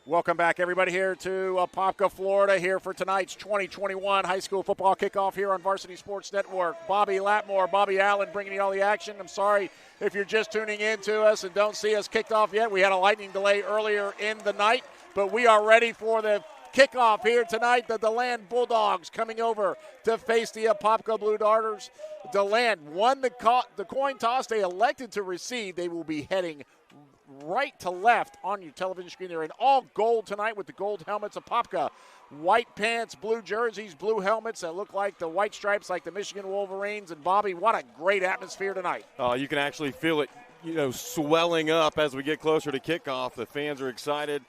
Welcome back, everybody, here to Apopka, Florida, here for tonight's 2021 high school football kickoff here on Varsity Sports Network. Bobby Latmore, Bobby Allen bringing you all the action. I'm sorry if you're just tuning in to us and don't see us kicked off yet. We had a lightning delay earlier in the night, but we are ready for the kickoff here tonight. The Deland Bulldogs coming over to face the Apopka Blue Darters. Deland won the coin toss. They elected to receive. They will be heading right to left on your television screen. They're in all gold tonight with the gold helmets. Apopka, white pants, blue jerseys, blue helmets that look like the white stripes like the Michigan Wolverines. And Bobby, what a great atmosphere tonight. You can actually feel it, swelling up as we get closer to kickoff. The fans are excited.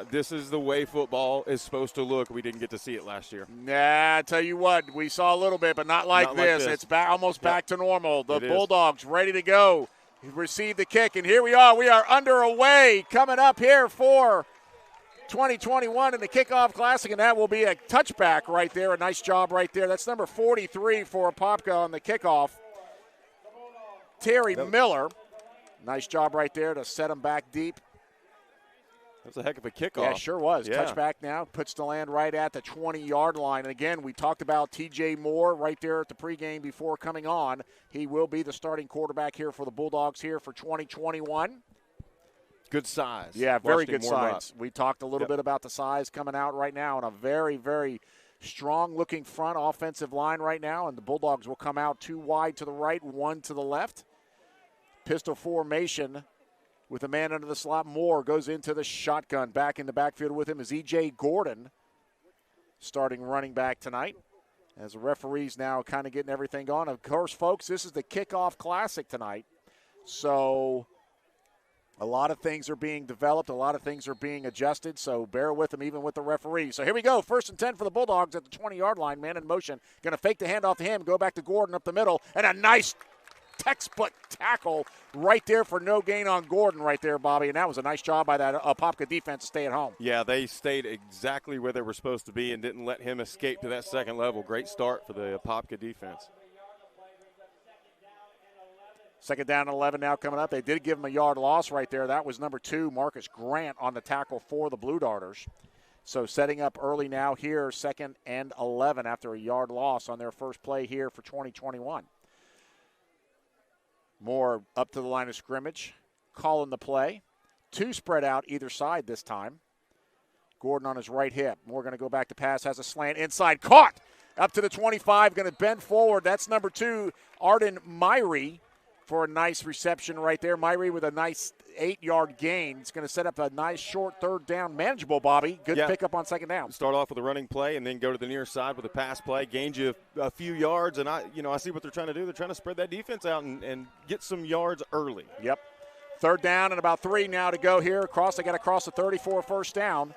This is the way football is supposed to look. We didn't get to see it last year. Nah, I tell you what, we saw a little bit, but not like this. It's almost back to normal. The Bulldogs ready to go. Receive the kick, and here we are. We are underway coming up here for 2021 in the Kickoff Classic, and that will be a touchback right there. A nice job right there. That's number 43 for Apopka on the kickoff. Terry Miller. Nice job right there to set him back deep. That's a heck of a kickoff. Yeah, sure was. Yeah. Touchback now. Puts Deland right at the 20-yard line. And again, we talked about T.J. Moore right there at the pregame before coming on. He will be the starting quarterback here for the Bulldogs here for 2021. Good size. Yeah, very good size. We talked a little bit about the size coming out right now, and a very, very strong-looking front offensive line right now. And the Bulldogs will come out 2 wide to the right, 1 to the left. Pistol formation. With a man under the slot, Moore goes into the shotgun. Back in the backfield with him is E.J. Gordon, starting running back tonight. As the referees now kind of getting everything going. Of course, folks, this is the Kickoff Classic tonight. So a lot of things are being developed. A lot of things are being adjusted. So bear with them, even with the referees. So here we go. 1st and 10 for the Bulldogs at the 20-yard line. Man in motion. Going to fake the handoff to him. Go back to Gordon up the middle. And a nice textbook tackle right there for no gain on Gordon right there, Bobby. And that was a nice job by that Apopka defense to stay at home. Yeah, they stayed exactly where they were supposed to be and didn't let him escape to that second level. Great start for the Apopka defense. 2nd down and 11 now coming up. They did give him a yard loss right there. That was number 2, Marcus Grant, on the tackle for the Blue Darters. So setting up early now here, 2nd and 11 after a yard loss on their first play here for 2021. Moore up to the line of scrimmage, calling the play. 2 spread out either side this time. Gordon on his right hip. Moore going to go back to pass, has a slant inside, caught up to the 25, going to bend forward. That's number 2, Arden Myrie, for a nice reception right there. Myrie with a nice 8-yard gain. It's going to set up a nice short 3rd down. Manageable, Bobby. Good pickup on 2nd down. Start off with a running play and then go to the near side with a pass play. Gains you a few yards, and I see what they're trying to do. They're trying to spread that defense out and get some yards early. Yep. 3rd down and about 3 now to go here. They got to cross the 34 1st down.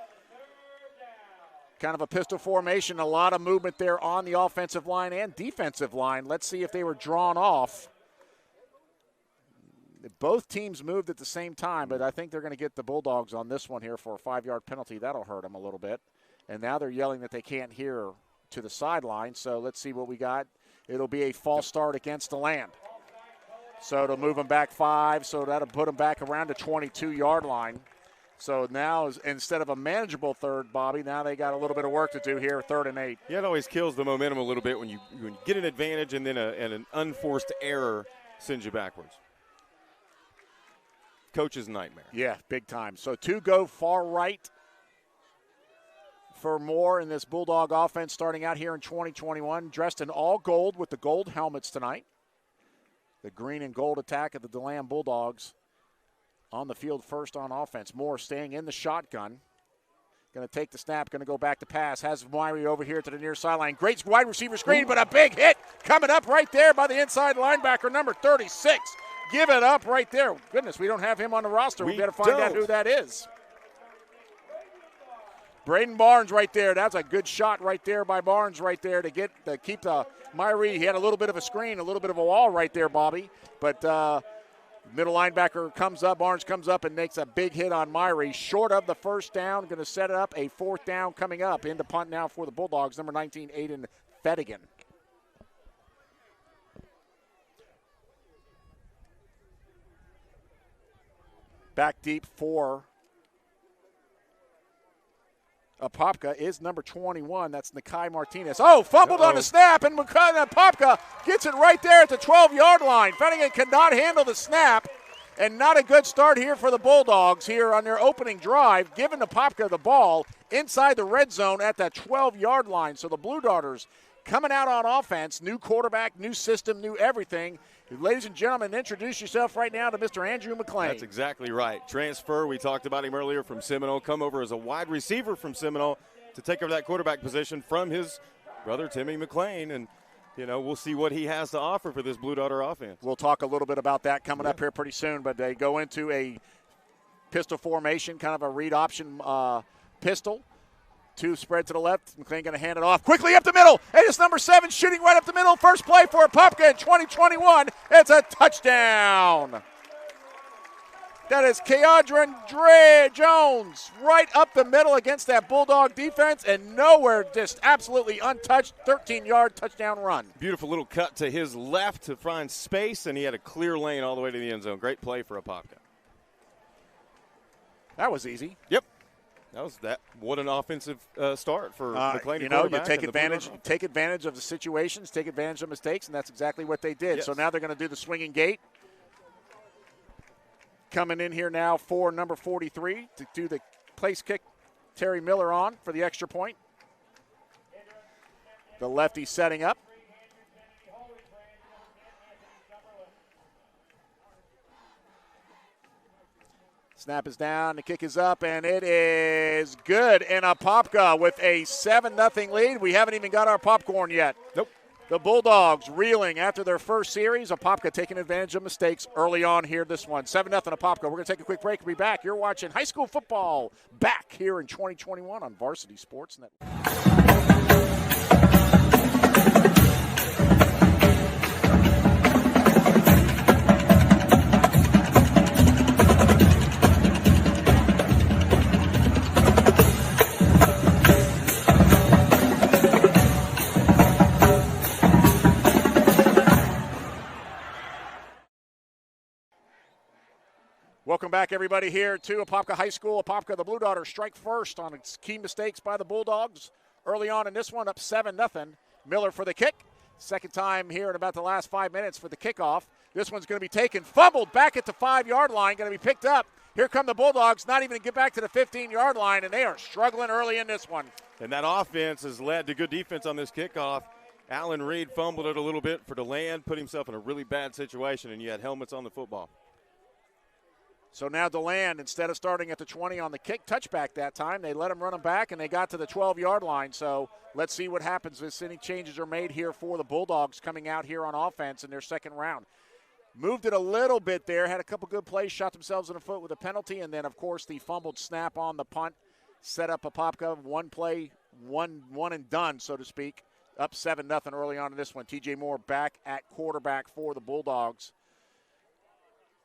Kind of a pistol formation. A lot of movement there on the offensive line and defensive line. Let's see if they were drawn off. Both teams moved at the same time, but I think they're going to get the Bulldogs on this one here for a 5-yard penalty. That'll hurt them a little bit. And now they're yelling that they can't hear to the sideline, so let's see what we got. It'll be a false start against Deland. So it'll move them back 5, so that'll put them back around the 22-yard line. So now, instead of a manageable 3rd, Bobby, now they got a little bit of work to do here, 3rd and 8. Yeah, it always kills the momentum a little bit when you get an advantage and then an unforced error sends you backwards. Coach's nightmare. Yeah, big time. So 2 go far right for Moore in this Bulldog offense starting out here in 2021. Dressed in all gold with the gold helmets tonight. The green and gold attack of the Deland Bulldogs on the field first on offense. Moore staying in the shotgun. Going to take the snap, going to go back to pass. Has Myrie over here to the near sideline. Great wide receiver screen, but a big hit coming up right there by the inside linebacker, number 36. Give it up right there. Goodness, we don't have him on the roster. We've got to find out who that is. Braden Barnes right there. That's a good shot right there by Barnes right there to keep the Myrie. He had a little bit of a screen, a little bit of a wall right there, Bobby. But middle linebacker comes up. Barnes comes up and makes a big hit on Myrie. Short of the 1st down. Going to set it up. A 4th down coming up. Into punt now for the Bulldogs. Number 19, Aiden Fedigan. Back deep for Apopka is number 21. That's Nakai Martinez. Oh, fumbled on the snap, and Apopka gets it right there at the 12-yard line. Finnegan cannot handle the snap, and not a good start here for the Bulldogs here on their opening drive, giving Apopka the ball inside the red zone at that 12-yard line. So the Blue Darters coming out on offense, new quarterback, new system, new everything. Ladies and gentlemen, introduce yourself right now to Mr. Andrew McClain. That's exactly right. Transfer, we talked about him earlier from Seminole, come over as a wide receiver from Seminole to take over that quarterback position from his brother Timmy McClain. And, you know, we'll see what he has to offer for this Blue Darter offense. We'll talk a little bit about that coming up here pretty soon, but they go into a pistol formation, kind of a read option pistol. Two spread to the left. McClain going to hand it off quickly up the middle. And it's number 7 shooting right up the middle. First play for Apopka in 2021. It's a touchdown. That is Keandron Jones right up the middle against that Bulldog defense and nowhere, just absolutely untouched. 13-yard touchdown run. Beautiful little cut to his left to find space, and he had a clear lane all the way to the end zone. Great play for Apopka. That was easy. Yep. That was that. What an offensive start for McClain. You know, you take advantage of the situations, take advantage of mistakes, and that's exactly what they did. Yes. So now they're going to do the swinging gate. Coming in here now for number 43 to do the place kick, Terry Miller on for the extra point. The lefty setting up. Snap is down, the kick is up, and it is good. And Apopka with a 7-0 lead. We haven't even got our popcorn yet. Nope. The Bulldogs reeling after their first series. Apopka taking advantage of mistakes early on here this one. 7-0 Apopka. We're going to take a quick break. We'll be back. You're watching high school football back here in 2021 on Varsity Sports Network. Welcome back, everybody, here to Apopka High School. Apopka, the Blue Darters, strike first on its key mistakes by the Bulldogs. Early on in this one, up 7-0. Miller for the kick. Second time here in about the last 5 minutes for the kickoff. This one's going to be taken, fumbled back at the 5-yard line, going to be picked up. Here come the Bulldogs, not even to get back to the 15-yard line, and they are struggling early in this one. And that offense has led to good defense on this kickoff. Allen Reed fumbled it a little bit for Deland, put himself in a really bad situation, and you had helmets on the football. So now Deland, instead of starting at the 20 on the kick, touchback that time, they let him run him back, and they got to the 12-yard line. So let's see what happens if any changes are made here for the Bulldogs coming out here on offense in their second round. Moved it a little bit there, had a couple good plays, shot themselves in the foot with a penalty, and then, of course, the fumbled snap on the punt set up Apopka. One play, one and done, so to speak. Up 7-0 early on in this one. TJ Moore back at quarterback for the Bulldogs.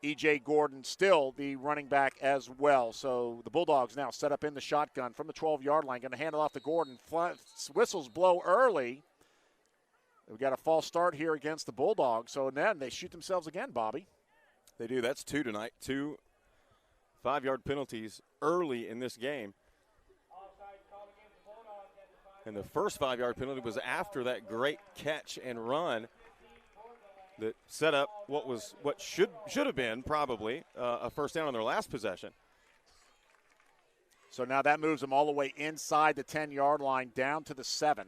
E.J. Gordon still the running back as well. So the Bulldogs now set up in the shotgun from the 12-yard line. Going to hand it off to Gordon. Whistles blow early. We've got a false start here against the Bulldogs. So then they shoot themselves again, Bobby. They do. That's 2 tonight. 2 5-yard penalties early in this game. And the first 5-yard penalty was after that great catch and run that set up what should have been probably a first down on their last possession. So now that moves them all the way inside the 10-yard line down to the 7.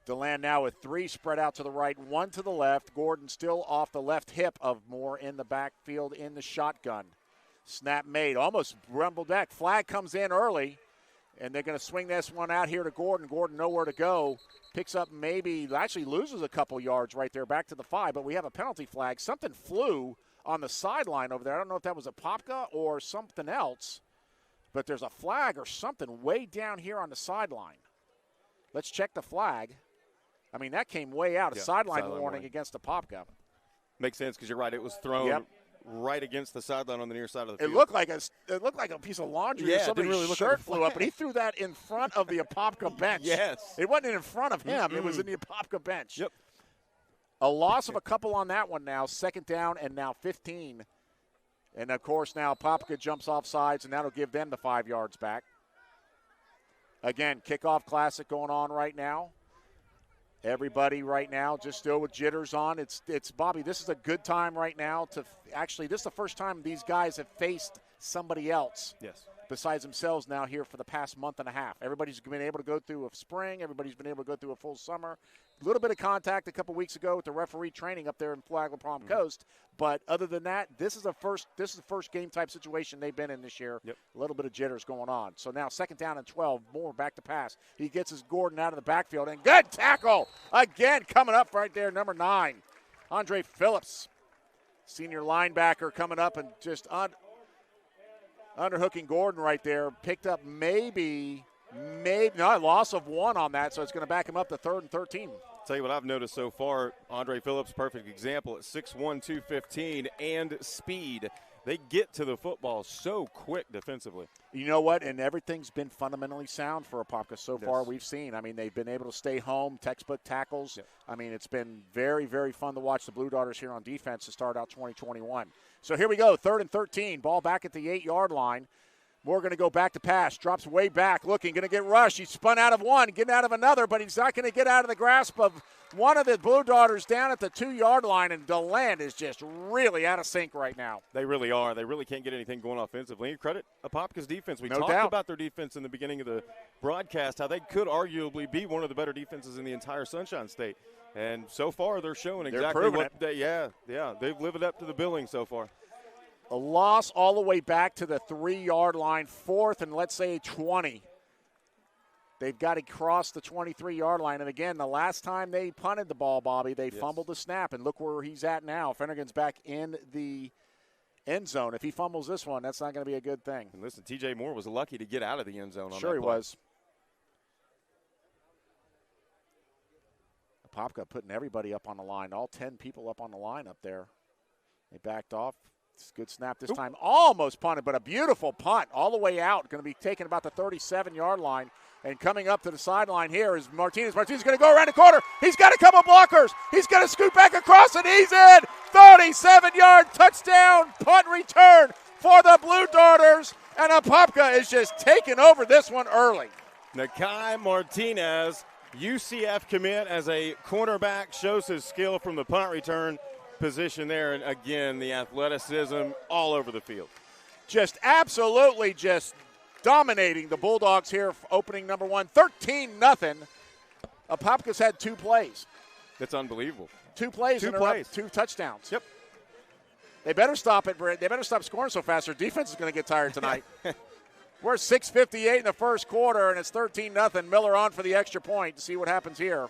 Deland now with 3 spread out to the right, 1 to the left. Gordon still off the left hip of Moore in the backfield in the shotgun. Snap made, almost rumbled back. Flag comes in early, and they're going to swing this one out here to Gordon. Gordon nowhere to go. Picks up actually loses a couple yards right there back to the 5, but we have a penalty flag. Something flew on the sideline over there. I don't know if that was a Apopka or something else, but there's a flag or something way down here on the sideline. Let's check the flag. I mean, that came way out. A sideline warning against Apopka. Makes sense because you're right. It was thrown right against the sideline on the near side of the field. It looked like a piece of laundry. Yeah, or somebody's really shirt flew up, but he threw that in front of the Apopka bench. Yes. It wasn't in front of him. It was in the Apopka bench. Yep. A loss of a couple on that one now. Second down and now 15. And, of course, now Apopka jumps off sides, and that'll give them the 5 yards back. Again, kickoff classic going on right now. Everybody right now just still with jitters on. It's Bobby, this is a good time right now to actually, this is the first time these guys have faced somebody else. Yes. Besides themselves now here for the past month and a half. Everybody's been able to go through a spring. Everybody's been able to go through a full summer. A little bit of contact a couple weeks ago with the referee training up there in Flagler Palm Coast. But other than that, this is the first game type situation they've been in this year. Yep. A little bit of jitters going on. So now 2nd down and 12, more back to pass. He gets his Gordon out of the backfield, and good tackle again coming up right there, number 9, Andre Phillips, senior linebacker coming up and just underhooking Gordon right there. Picked up maybe a loss of 1 on that, so it's going to back him up to 3rd and 13. Tell you what I've noticed so far, Andre Phillips, perfect example at 6'1", 215, and speed. They get to the football so quick defensively. You know what? And everything's been fundamentally sound for Apopka so far we've seen. I mean, they've been able to stay home, textbook tackles. Yep. I mean, it's been very, very fun to watch the Blue Darters here on defense to start out 2021. So here we go, 3rd and 13, ball back at the 8-yard line. Moore going to go back to pass, drops way back, looking, going to get rushed. He's spun out of one, getting out of another, but he's not going to get out of the grasp of one of the Blue Darters down at the 2-yard line, and Deland is just really out of sync right now. They really are. They really can't get anything going offensively. You credit Apopka's defense. We No talked doubt about their defense in the beginning of the broadcast, how they could arguably be one of the better defenses in the entire Sunshine State. And so far they're showing exactly what they've lived up to the billing so far. A loss all the way back to the 3-yard line, 4th and let's say 20. They've got to cross the 23-yard line. And, again, the last time they punted the ball, Bobby, they fumbled the snap. And look where he's at now. Finnegan's back in the end zone. If he fumbles this one, that's not going to be a good thing. And listen, T.J. Moore was lucky to get out of the end zone on Sure that he play. was. Apopka putting everybody up on the line, all 10 people up on the line up there. They backed off. It's a good snap this time. Almost punted, but a beautiful punt all the way out. Going to be taken about the 37-yard line. And coming up to the sideline here is Martinez. Martinez is going to go around the corner. He's got a couple blockers. He's going to scoot back across, and he's in. 37-yard touchdown punt return for the Blue Darters. And Apopka is just taking over this one early. Nakai Martinez, UCF commit as a cornerback, shows his skill from the punt return position there, and again the athleticism all over the field. Just absolutely just dominating the Bulldogs here for opening number 1, 13-0. Apopka's had 2 plays. That's unbelievable. 2 plays. 2 touchdowns. Yep. They better stop it, Brett. They better stop scoring so fast. Their defense is going to get tired tonight. We're 6:58 in the first quarter, and it's 13-0. Miller on for the extra point to see what happens here.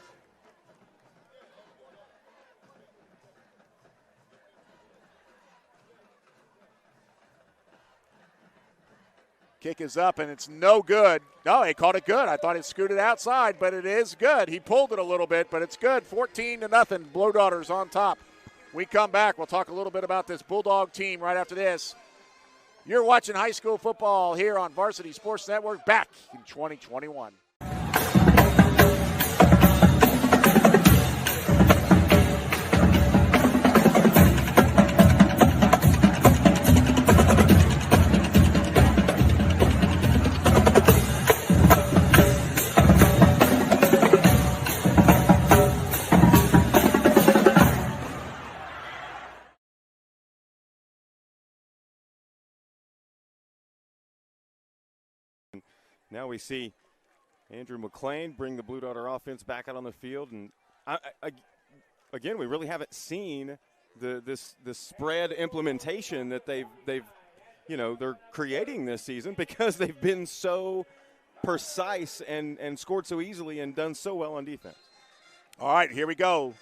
Kick is up, and it's no good. No, he called it good. I thought it scooted outside, but it is good. He pulled it a little bit, but it's good. 14-0. Blue Darters on top. We come back. We'll talk a little bit about this Bulldog team right after this. You're watching high school football here on Varsity Sports Network back in 2021. Now we see Andrew McLean bring the Blue Darter offense back out on the field, and again, we really haven't seen this spread implementation that they're creating this season because they've been so precise and scored so easily and done so well on defense. All right, here we go.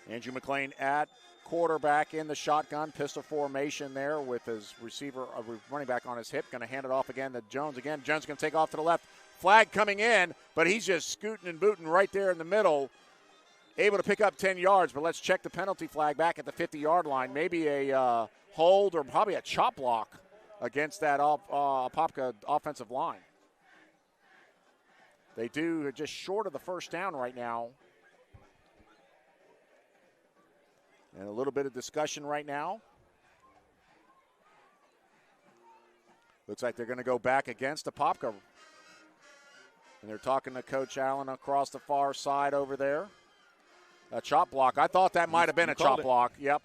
Andrew McLean at quarterback in the shotgun, pistol formation there with his running back on his hip. Going to hand it off again to Jones. Again, Jones going to take off to the left. Flag coming in, but he's just scooting and booting right there in the middle. Able to pick up 10 yards, but let's check the penalty flag back at the 50-yard line. Maybe a hold or probably a chop block against that Apopka offensive line. They do just short of the first down right now. And a little bit of discussion right now. Looks like they're going to go back against Apopka. And they're talking to Coach Allen across the far side over there. A chop block. I thought that might have been a chop block. Yep.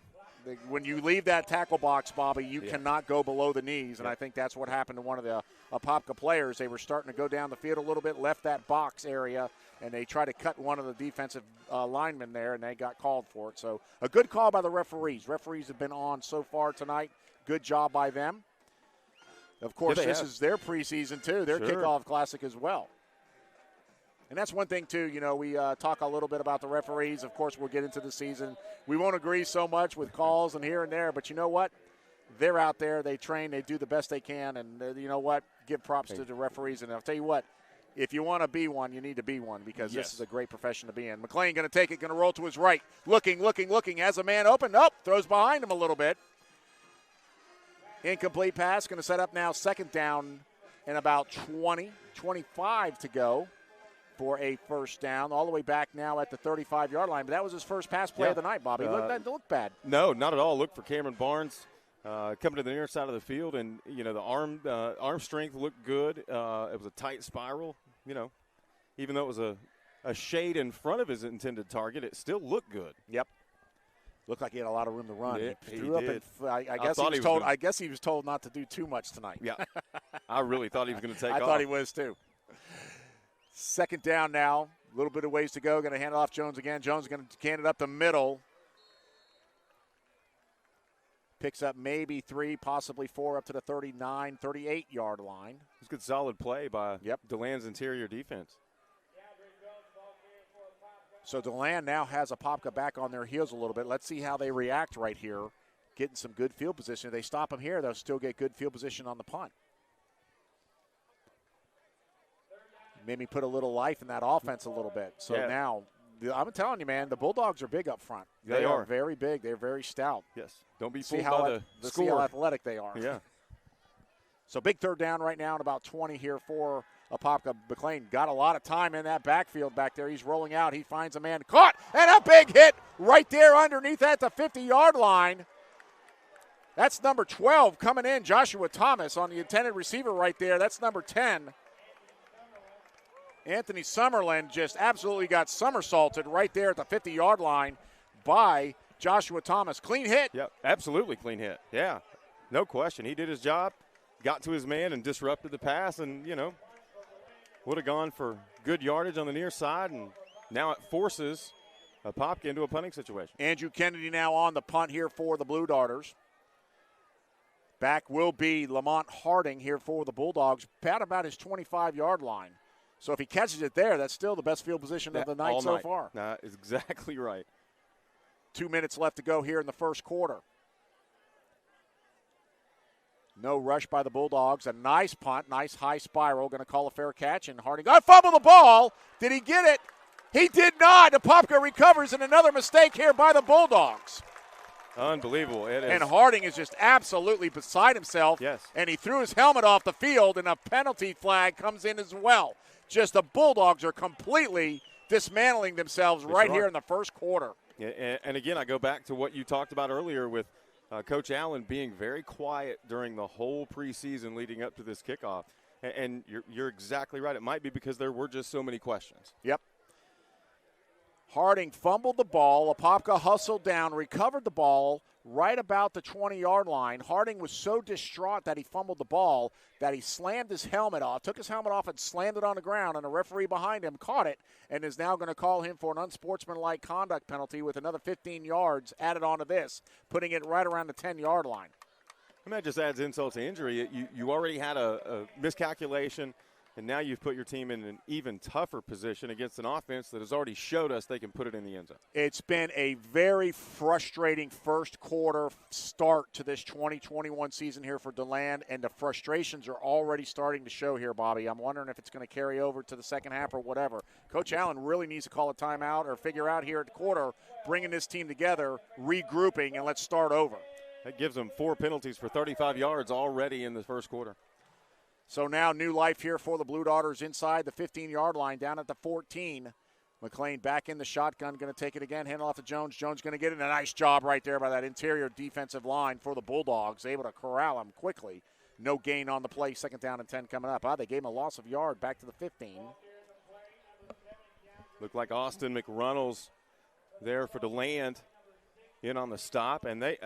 When you leave that tackle box, Bobby, you cannot go below the knees, and I think that's what happened to one of the Apopka players. They were starting to go down the field a little bit, left that box area, and they tried to cut one of the defensive linemen there, and they got called for it. So a good call by the referees. Referees have been on so far tonight. Good job by them. Of course, this is their preseason, too, their kickoff classic as well. And that's one thing, too. You know, we talk a little bit about the referees. Of course, we'll get into the season. We won't agree so much with calls and here and there. But you know what? They're out there. They train. They do the best they can. And you know what? Give props to the referees. And I'll tell you what, if you want to be one, you need to be one because this is a great profession to be in. McLean going to take it, going to roll to his right. Looking. Has a man open. Nope. Throws behind him a little bit. Incomplete pass. Going to set up now second down and about 25 to go for a first down, all the way back now at the 35-yard line. But that was his first pass play of the night, Bobby. That looked bad. No, not at all. Look for Cameron Barnes coming to the near side of the field, and, you know, the arm strength looked good. It was a tight spiral. You know, even though it was a shade in front of his intended target, it still looked good. Yep. Looked like he had a lot of room to run. He threw did. I guess he was told not to do too much tonight. Yeah. I really thought he was going to take off. I thought he was, too. Second down now. A little bit of ways to go. Going to hand it off Jones again. Jones is going to can it up the middle. Picks up maybe 3, possibly 4, up to the 39, 38-yard line. It's a good solid play by Deland's interior defense. So Deland now has Apopka back on their heels a little bit. Let's see how they react right here. Getting some good field position. If they stop them here, they'll still get good field position on the punt. Maybe put a little life in that offense a little bit. So now, I'm telling you, man, the Bulldogs are big up front. They are very big. They're very stout. Yes. Don't be fooled by the score. See how athletic they are. Yeah. So big third down right now, and about 20 here for Apopka. McLean got a lot of time in that backfield back there. He's rolling out. He finds a man caught, and a big hit right there underneath at the 50-yard line. That's number 12 coming in, Joshua Thomas on the intended receiver right there. That's number 10. Anthony Summerlin just absolutely got somersaulted right there at the 50-yard line by Joshua Thomas. Clean hit. Yep, absolutely clean hit. Yeah, no question. He did his job, got to his man, and disrupted the pass, and, you know, would have gone for good yardage on the near side, and now it forces Apopka into a punting situation. Andrew Kennedy now on the punt here for the Blue Darters. Back will be Lamont Harding here for the Bulldogs, about his 25-yard line. So if he catches it there, that's still the best field position of the night so far. That is exactly right. 2 minutes left to go here in the first quarter. No rush by the Bulldogs. A nice punt, nice high spiral. Going to call a fair catch, and Harding fumble the ball. Did he get it? He did not. Apopka recovers, and another mistake here by the Bulldogs. Unbelievable. It is. And Harding is just absolutely beside himself. Yes. And he threw his helmet off the field, and a penalty flag comes in as well. Just the Bulldogs are completely dismantling themselves right here in the first quarter. Yeah, and again, I go back to what you talked about earlier with Coach Allen being very quiet during the whole preseason leading up to this kickoff. And you're exactly right. It might be because there were just so many questions. Yep. Harding fumbled the ball. Apopka hustled down, recovered the ball right about the 20-yard line. Harding was so distraught that he fumbled the ball that he slammed his helmet off, took his helmet off and slammed it on the ground, and a referee behind him caught it and is now going to call him for an unsportsmanlike conduct penalty with another 15 yards added onto this, putting it right around the 10-yard line. And that just adds insult to injury. You already had a miscalculation, and now you've put your team in an even tougher position against an offense that has already showed us they can put it in the end zone. It's been a very frustrating first quarter start to this 2021 season here for Deland, and the frustrations are already starting to show here, Bobby. I'm wondering if it's going to carry over to the second half or whatever. Coach Allen really needs to call a timeout or figure out here at the quarter, bringing this team together, regrouping, and let's start over. That gives them 4 penalties for 35 yards already in the first quarter. So now new life here for the Blue Darters inside the 15-yard line down at the 14. McLean back in the shotgun, going to take it again, hand off to Jones. Jones going to get it. A nice job right there by that interior defensive line for the Bulldogs, able to corral him quickly. No gain on the play, 2nd down and 10 coming up. They gave him a loss of yard back to the 15. Looked like Austin McRunnels there for Deland in on the stop. And they,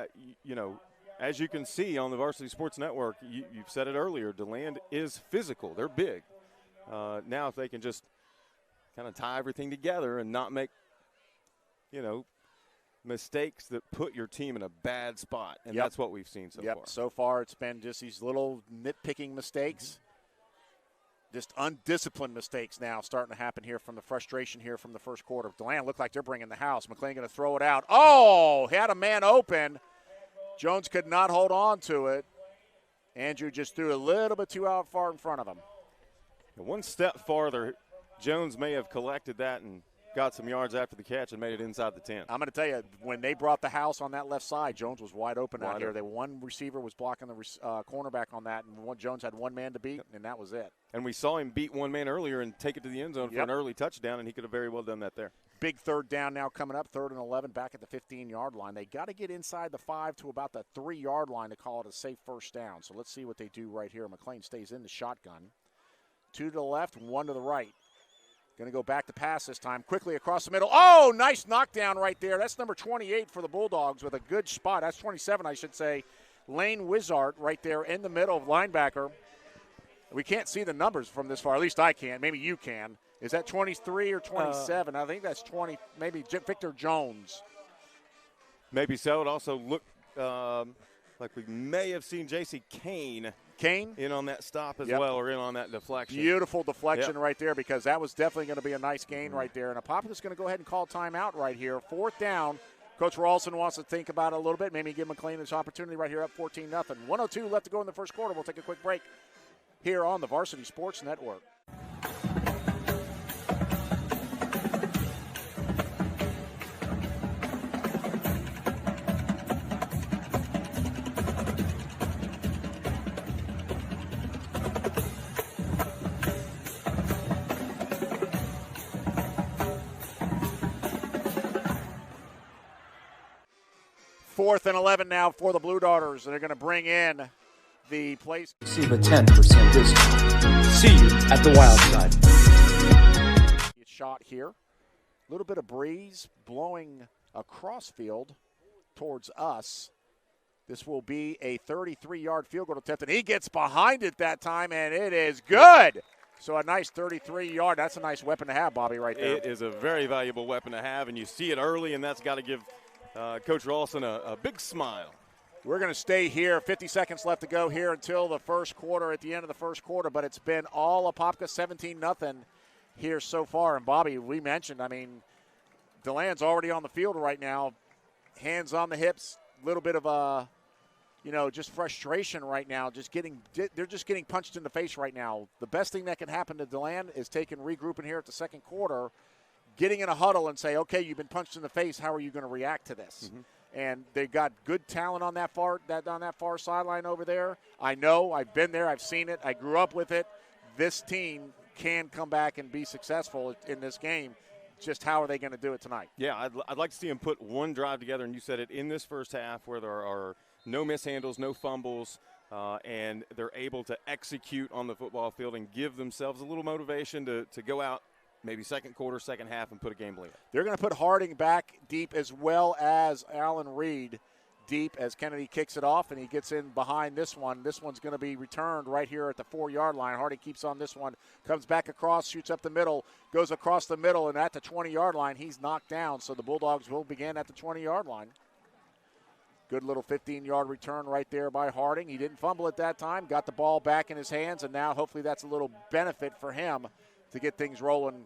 as you can see on the Varsity Sports Network, you've said it earlier, Deland is physical. They're big. Now if they can just kind of tie everything together and not make, mistakes that put your team in a bad spot. And that's what we've seen so far. So far it's been just these little nitpicking mistakes. Just undisciplined mistakes now starting to happen here from the frustration here from the first quarter. Deland looked like they're bringing the house. McLean going to throw it out. Oh, he had a man open. Jones could not hold on to it. Andrew just threw a little bit too out far in front of him. One step farther, Jones may have collected that and got some yards after the catch and made it inside the 10. I'm going to tell you, when they brought the house on that left side, Jones was wide open out here. One receiver was blocking the cornerback on that, and Jones had one man to beat, and that was it. And we saw him beat one man earlier and take it to the end zone for an early touchdown, and he could have very well done that there. Big 3rd down now coming up, 3rd and 11, back at the 15-yard line. They got to get inside the 5 to about the 3-yard line to call it a safe first down. So let's see what they do right here. McLean stays in the shotgun. 2 to the left, 1 to the right. Going to go back to pass this time. Quickly across the middle. Oh, nice knockdown right there. That's number 28 for the Bulldogs with a good spot. That's 27, I should say. Lane Wizard right there in the middle, linebacker. We can't see the numbers from this far. At least I can't. Maybe you can. Is that 23 or 27? I think that's 20. Maybe Victor Jones. Maybe so. It also looked like we may have seen J.C. Kane in on that stop as well, or in on that deflection. Beautiful deflection right there, because that was definitely going to be a nice gain right there. And Apopka's going to go ahead and call timeout right here. 4th down. Coach Rawlson wants to think about it a little bit. Maybe give McLean this opportunity right here up 14-0. 1:02 left to go in the first quarter. We'll take a quick break here on the Varsity Sports Network. Fourth and 11 now for the Blue Darters, and they're going to bring in the place. Receive a 10% discount. See you at the Wild Side. Shot here. A little bit of breeze blowing across field towards us. This will be a 33-yard field goal attempt, and he gets behind it that time, and it is good. So a nice 33-yard. That's a nice weapon to have, Bobby, right there. It is a very valuable weapon to have, and you see it early, and that's got to give Coach Rawlson a big smile. We're going to stay here. 50 seconds left to go here until the first quarter, at the end of the first quarter, but it's been all Apopka 17-0 here so far. And, Bobby, we mentioned, Deland's already on the field right now. Hands on the hips, a little bit of just frustration right now. They're just getting punched in the face right now. The best thing that can happen to Deland is regrouping here at the second quarter, getting in a huddle and say, okay, you've been punched in the face. How are you going to react to this? Mm-hmm. And they've got good talent on that far sideline over there. I know. I've been there. I've seen it. I grew up with it. This team can come back and be successful in this game. Just how are they going to do it tonight? Yeah, I'd like to see them put one drive together, and you said it, in this first half where there are no mishandles, no fumbles, and they're able to execute on the football field and give themselves a little motivation to go out maybe second quarter, second half, and put a game lead. They're going to put Harding back deep as well as Allen Reed deep as Kennedy kicks it off, and he gets in behind this one. This one's going to be returned right here at the 4-yard line. Harding keeps on this one, comes back across, shoots up the middle, goes across the middle, and at the 20-yard line, he's knocked down. So the Bulldogs will begin at the 20-yard line. Good little 15-yard return right there by Harding. He didn't fumble at that time, got the ball back in his hands, and now hopefully that's a little benefit for him to get things rolling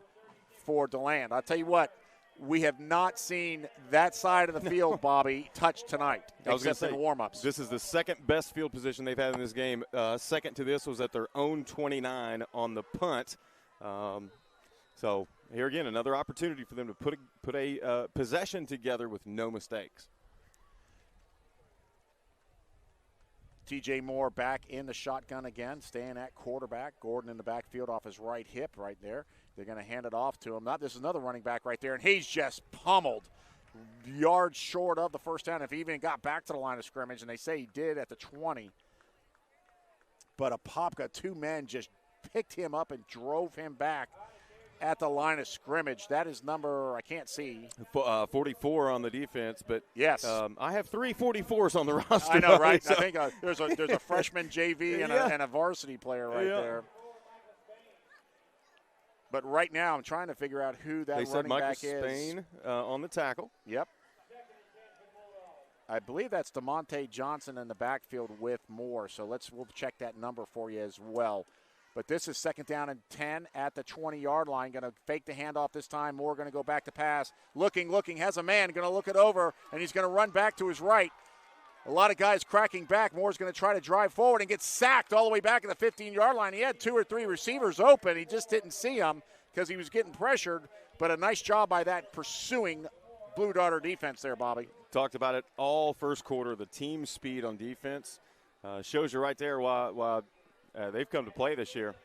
for Deland. I'll tell you what, we have not seen that side of the field, Bobby, touch tonight, except in warm-ups. This is the second best field position they've had in this game. Second to this was at their own 29 on the punt. So here again, another opportunity for them to put a possession together with no mistakes. T.J. Moore back in the shotgun again, staying at quarterback. Gordon in the backfield off his right hip right there. They're going to hand it off to him. This is another running back right there, and he's just pummeled. Yards short of the first down, if he even got back to the line of scrimmage, and they say he did at the 20. but Apopka, 2 men just picked him up and drove him back at the line of scrimmage. That is number, I can't see. 44 on the defense, but yes, I have 3 44s on the roster. I know, right? So. I think there's a freshman JV and a varsity player right there. But right now, I'm trying to figure out who that running back is. They said Michael Spain on the tackle. Yep. I believe that's DeMonte Johnson in the backfield with Moore. So we'll check that number for you as well. But this is 2nd down and 10 at the 20-yard line. Going to fake the handoff this time. Moore going to go back to pass. Looking, has a man. Going to look it over, and he's going to run back to his right. A lot of guys cracking back. Moore's going to try to drive forward and get sacked all the way back at the 15-yard line. He had 2 or 3 receivers open. He just didn't see them because he was getting pressured. But a nice job by that pursuing Blue Darter defense there, Bobby. Talked about it all first quarter, the team speed on defense. Shows you right there why they've come to play this year.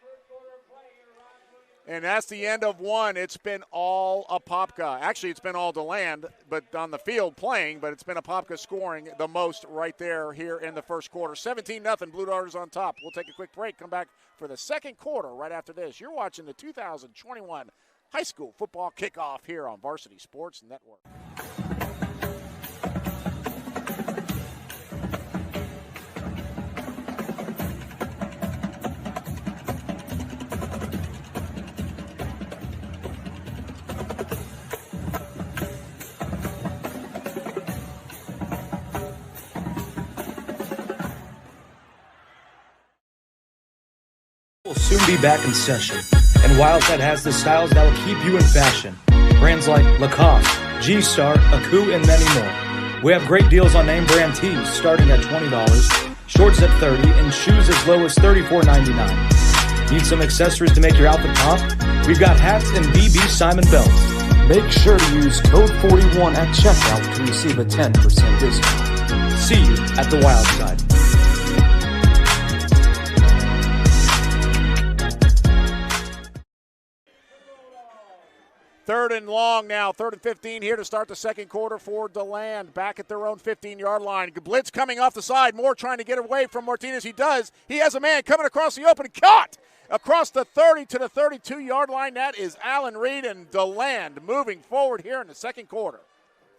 And that's the end of one. It's been all Apopka. Actually, it's been all Deland, but on the field playing, but it's been Apopka scoring the most right there here in the first quarter. 17-0, Blue Darters on top. We'll take a quick break, come back for the second quarter right after this. You're watching the 2021 high school football kickoff here on Varsity Sports Network. Will soon be back in session, and Wildcat has the styles that will keep you in fashion. Brands like Lacoste, G-Star, Aku, and many more. We have great deals on name brand tees starting at $20, shorts at $30, and shoes as low as $34.99. Need some accessories to make your outfit pop? We've got hats and BB Simon belts. Make sure to use code 41 at checkout to receive a 10% discount. See you at the Wild Side. 3rd and long now, 3rd and 15 here to start the second quarter for Deland. Back at their own 15-yard line. Blitz coming off the side. Moore trying to get away from Martinez. He does. He has a man coming across the open. Caught across the 30 to the 32-yard line. That is Allen Reed, and Deland moving forward here in the second quarter.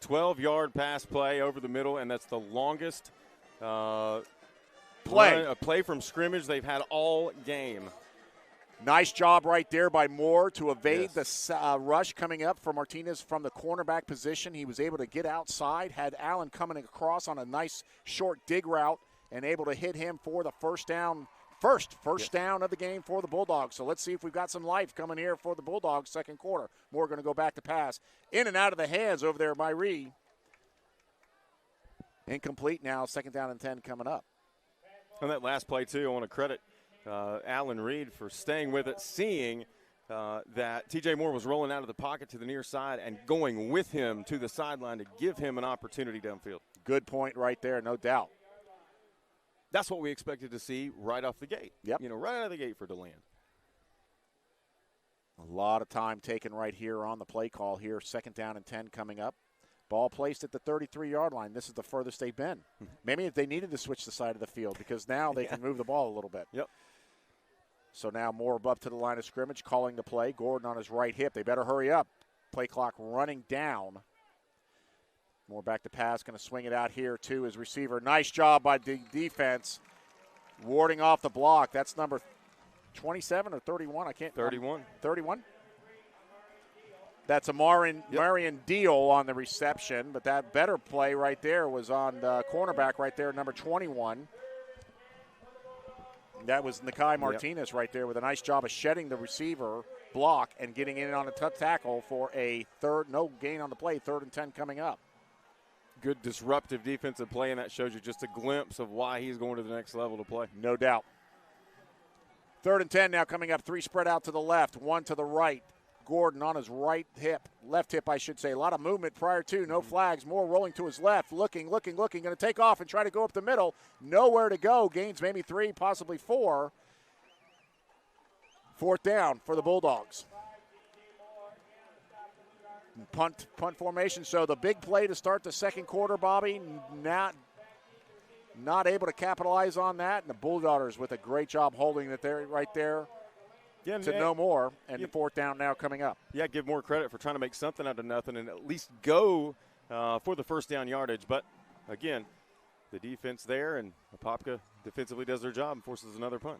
12-yard pass play over the middle, and that's the longest play from scrimmage they've had all game. Nice job right there by Moore to evade the rush coming up for Martinez from the cornerback position. He was able to get outside, had Allen coming across on a nice short dig route and able to hit him for the first down of the game for the Bulldogs. So let's see if we've got some life coming here for the Bulldogs second quarter. Moore going to go back to pass. In and out of the hands over there by Reed. Incomplete now, 2nd down and 10 coming up. On that last play, too, I want to credit Allen Reed for staying with it, seeing that T.J. Moore was rolling out of the pocket to the near side and going with him to the sideline to give him an opportunity downfield. Good point right there, no doubt. That's what we expected to see right off the gate. Yep. Right out of the gate for Deland. A lot of time taken right here on the play call here. 2nd down and 10 coming up. Ball placed at the 33-yard line. This is the furthest they've been. Maybe if they needed to switch the side of the field because now they can move the ball a little bit. Yep. So now Moore up to the line of scrimmage, calling the play. Gordon on his right hip. They better hurry up. Play clock running down. Moore back to pass, going to swing it out here to his receiver. Nice job by the defense, warding off the block. That's number 27 or 31. I can't. 31. 31. That's a Marion Deal on the reception, but that better play right there was on the cornerback right there, number 21. That was Nakai Martinez right there with a nice job of shedding the receiver block and getting in on a tough tackle for a no gain on the play, 3rd and 10 coming up. Good disruptive defensive play, and that shows you just a glimpse of why he's going to the next level to play. No doubt. 3rd and 10 now coming up, 3 spread out to the left, 1 to the right. Gordon on his left hip, I should say. A lot of movement prior to, no flags. Moore rolling to his left, looking, going to take off and try to go up the middle. Nowhere to go. Gains maybe 3, possibly 4. 4th down for the Bulldogs. Punt formation. So the big play to start the second quarter, Bobby, not able to capitalize on that, and the Bulldoggers with a great job holding it there, right there. Yeah, to no more, and the fourth down now coming up. Yeah, give more credit for trying to make something out of nothing and at least go for the first down yardage. But, again, the defense there, and Apopka defensively does their job and forces another punt.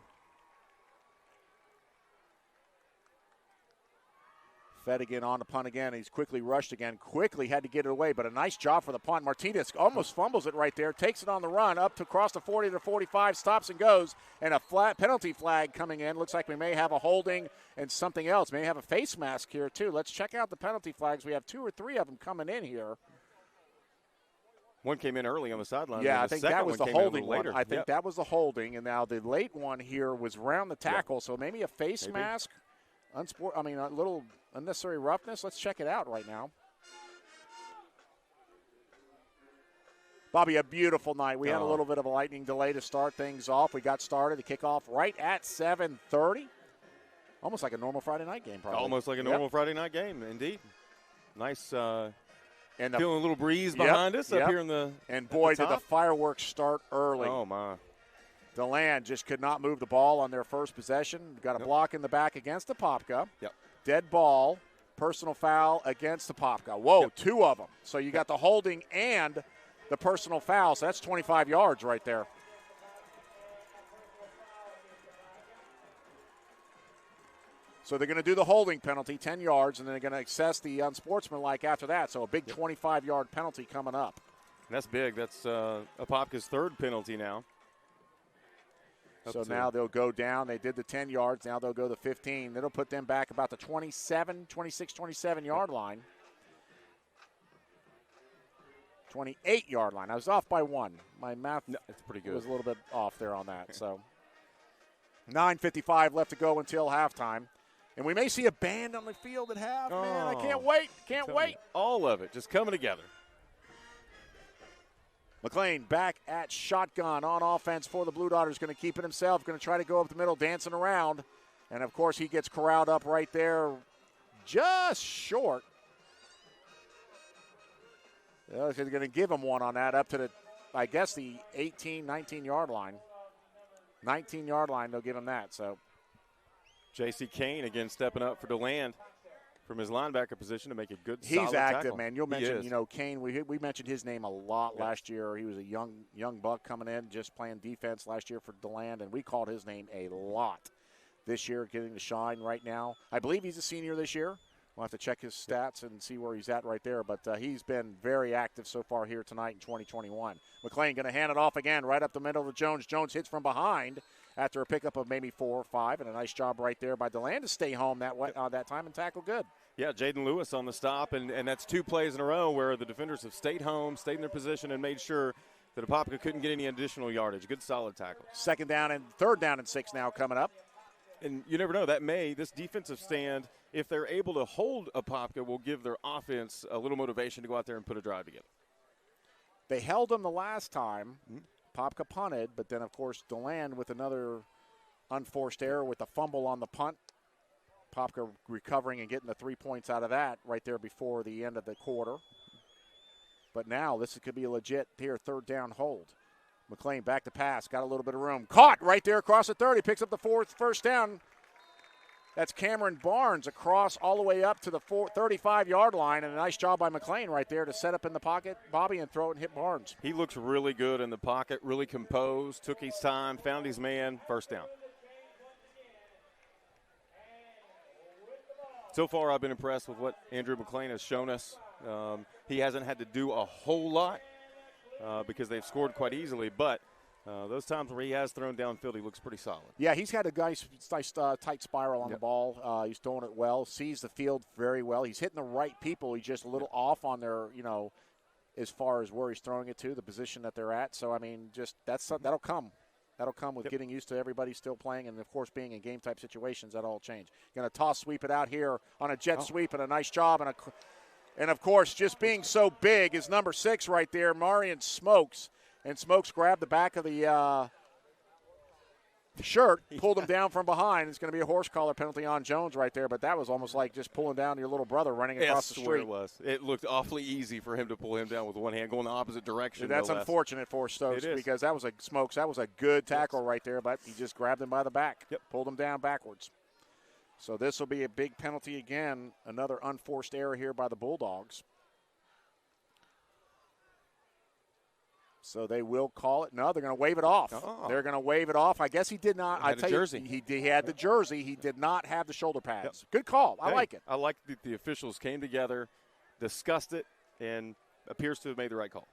Fedigan on the punt again. He's quickly rushed again. Quickly had to get it away, but a nice job for the punt. Martinez almost fumbles it right there. Takes it on the run up to across the 40 to 45. Stops and goes. And a flat penalty flag coming in. Looks like we may have a holding and something else. May have a face mask here too. Let's check out the penalty flags. We have 2 or 3 of them coming in here. One came in early on the sideline. Yeah, I think that was the holding one. Later. I think that was the holding. And now the late one here was around the tackle. So maybe a face mask. A little unnecessary roughness. Let's check it out right now. Bobby, a beautiful night. We had a little bit of a lightning delay to start things off. We got started. The kickoff right at 7:30. Almost like a normal Friday night game, probably. Almost like a normal Friday night game, indeed. Nice. And feeling a little breeze behind us up here in the. And boy, did the fireworks start early. Oh my. Deland just could not move the ball on their first possession. Got a block in the back against Apopka. Yep. Dead ball, personal foul against Apopka. Whoa, 2 of them. So you got the holding and the personal foul. So that's 25 yards right there. So they're going to do the holding penalty, 10 yards, and then they're going to assess the unsportsmanlike after that. So a big 25-yard penalty coming up. And that's big. That's Apopka's 3rd penalty now. So now they'll go down. They did the 10 yards. Now they'll go the 15. That'll put them back about the 27-yard line. 28-yard line. I was off by 1. My math it's pretty good. Was a little bit off there on that. So 9:55 left to go until halftime. And we may see a band on the field at half. Man, I can't wait. Can't wait. All of it just coming together. McLean back at shotgun on offense for the Blue Doggers. Going to keep it himself. Going to try to go up the middle, dancing around. And, of course, he gets corralled up right there just short. They're going to give him one on that up to the 18, 19-yard line. 19-yard line, they'll give him that. So J.C. Kane, again, stepping up for Deland from his linebacker position to make a good He's solid active, tackle. man. You'll mention, Kane. We mentioned his name a lot last year. He was a young buck coming in, just playing defense last year for Deland, and we called his name a lot this year, getting to shine right now. I believe he's a senior this year. We'll have to check his stats and see where he's at right there, but he's been very active so far here tonight in 2021. McLean going to hand it off again right up the middle to Jones. Jones hits from behind after a pickup of maybe 4 or 5, and a nice job right there by Deland to stay home that time and tackle good. Yeah, Jaden Lewis on the stop, and that's 2 plays in a row where the defenders have stayed home, stayed in their position, and made sure that Apopka couldn't get any additional yardage. Good, solid tackle. 3rd down and 6 now coming up. And you never know, this defensive stand, if they're able to hold Apopka, will give their offense a little motivation to go out there and put a drive together. They held them the last time. Apopka punted, but then, of course, Deland with another unforced error with the fumble on the punt. Apopka recovering and getting the 3 points out of that right there before the end of the quarter. But now this could be a legit 3rd down hold. McLean back to pass, got a little bit of room. Caught right there across the 30, picks up the 1st down. That's Cameron Barnes across all the way up to the 35-yard line, and a nice job by McLean right there to set up in the pocket, Bobby, and throw it and hit Barnes. He looks really good in the pocket, really composed, took his time, found his man, 1st down. So far, I've been impressed with what Andrew McLean has shown us. He hasn't had to do a whole lot because they've scored quite easily, but those times where he has thrown downfield, he looks pretty solid. Yeah, he's had a nice tight spiral on the ball. He's throwing it well, sees the field very well. He's hitting the right people. He's just a little off on their, as far as where he's throwing it to, the position that they're at. So, that'll come. That'll come with getting used to everybody still playing, and, of course, being in game-type situations, that'll all change. Going to sweep it out here on a jet sweep, and a nice job. And, of course, just being so big is number 6 right there, Marion Smokes. And Smokes grabbed the back of the shirt, pulled him down from behind. It's going to be a horse collar penalty on Jones right there, but that was almost like just pulling down your little brother running across the street. It was. It looked awfully easy for him to pull him down with one hand, going the opposite direction. Dude, that's unfortunate for Stokes because that was a good tackle right there, but he just grabbed him by the back, pulled him down backwards. So this will be a big penalty again, another unforced error here by the Bulldogs. So they will call it. No, they're going to wave it off. Oh. They're going to wave it off. I guess he did not. He had the jersey. He had the jersey. He did not have the shoulder pads. Good call. I like it. I like that the officials came together, discussed it, and appears to have made the right call.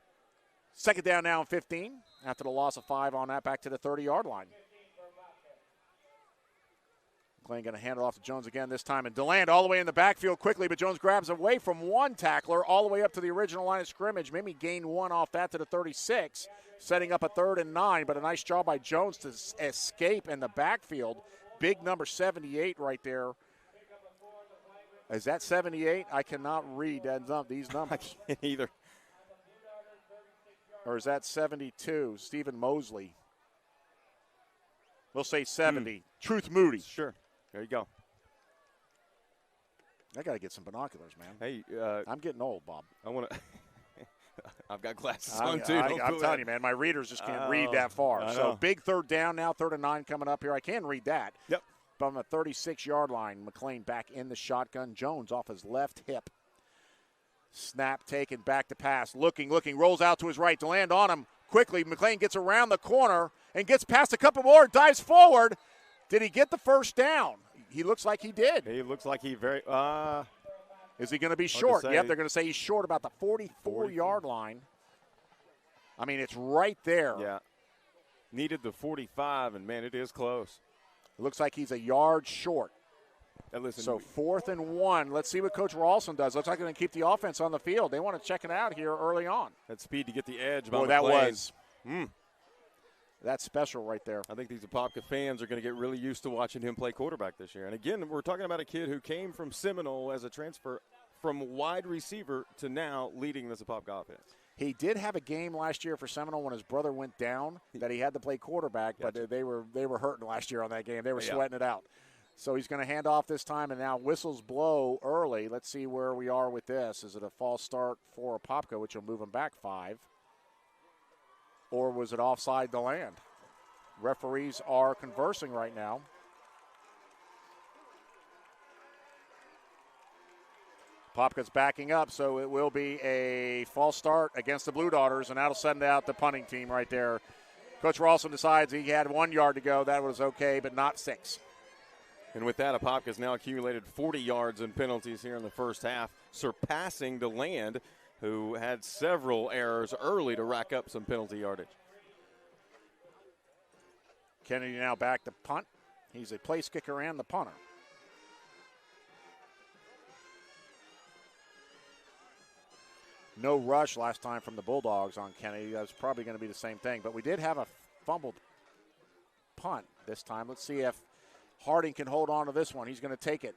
Second down now and 15 after the loss of 5 on that, back to the 30-yard line. McLean going to hand it off to Jones again this time. And Deland all the way in the backfield quickly, but Jones grabs away from one tackler all the way up to the original line of scrimmage. Maybe gained one off that to the 36, setting up a 3rd and 9. But a nice job by Jones to escape in the backfield. Big number 78 right there. Is that 78? I cannot read these numbers. I can't either. Or is that 72? Stephen Mosley. We'll say 70. Truth Moody. Sure. There you go. I got to get some binoculars, man. Hey, I'm getting old, Bob. I want to. I've got glasses on too. I'm telling you, man, my readers just can't read that far. So big 3rd down now, 3rd and 9 coming up here. I can read that. Yep. From the 36-yard line, McLean back in the shotgun. Jones off his left hip. Snap taken, back to pass. Looking, rolls out to his right to land on him quickly. McLean gets around the corner and gets past a couple more, dives forward. Did he get the first down? He looks like he did. He looks like he very Is he going to be short? Yep, they're going to say he's short about the 44-yard line. I mean, it's right there. Yeah. Needed the 45, and, man, it is close. It looks like he's a yard short. So 4th and 1. Let's see what Coach Ralston does. Looks like they're going to keep the offense on the field. They want to check it out here early on. That speed to get the edge. Boy, that was. That's special right there. I think these Apopka fans are going to get really used to watching him play quarterback this year. And, again, we're talking about a kid who came from Seminole as a transfer from wide receiver to now leading this Apopka offense. He did have a game last year for Seminole when his brother went down that he had to play quarterback, but they were hurting last year on that game. They were sweating it out. So he's going to hand off this time, and now whistles blow early. Let's see where we are with this. Is it a false start for Apopka, which will move him back 5? Or was it offside Deland? Referees are conversing right now. Apopka's backing up, so it will be a false start against the Blue Daughters, and that'll send out the punting team right there. Coach Ralston decides he had 1 yard to go. That was okay, but not 6. And with that, Apopka's now accumulated 40 yards in penalties here in the first half, surpassing Deland, who had several errors early to rack up some penalty yardage. Kennedy now back to punt. He's a place kicker and the punter. No rush last time from the Bulldogs on Kennedy. That's probably going to be the same thing. But we did have a fumbled punt this time. Let's see if Harding can hold on to this one. He's going to take it.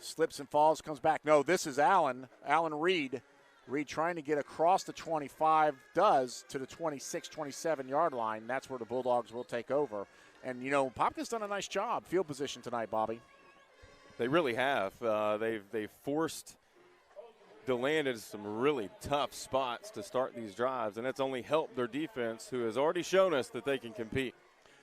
Slips and falls, comes back. No, this is Allen Reed. Reed trying to get across the 25, does to the 26, 27-yard line. That's where the Bulldogs will take over. And, you know, Popka's done a nice job field position tonight, Bobby. They really have. They've forced Deland into some really tough spots to start these drives, and that's only helped their defense, who has already shown us that they can compete.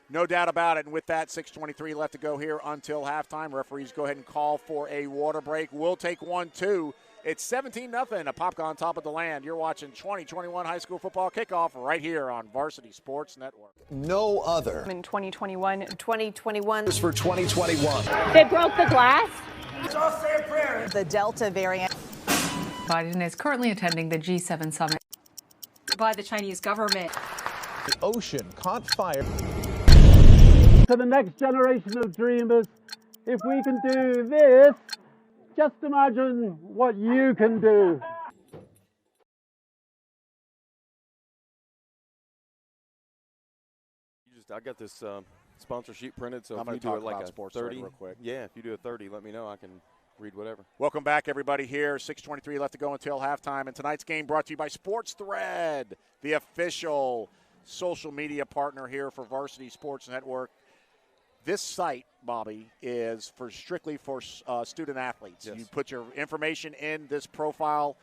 No doubt about it. And with that, 6:23 left to go here until halftime. Referees go ahead and call for a water break. We'll take 1-2. It's 17-0. Apopka on top of Deland. You're watching 2021 high school football kickoff right here on Varsity Sports Network. No other. In 2021. Is for 2021. They broke the glass. The Delta variant. Biden is currently attending the G7 summit By the Chinese government. The ocean caught fire. To the next generation of dreamers, if we can do this, just imagine what you can do. I got this sponsor sheet printed, so I'm if you do talk it like about a sports 30, real quick. Yeah, if you do a 30, let me know. I can read whatever. Welcome back, everybody, here. 6:23 left to go until halftime. And tonight's game brought to you by Sports Thread, the official social media partner here for Varsity Sports Network. this site, Bobby, is strictly for student athletes. Yes. You put your information in this profile.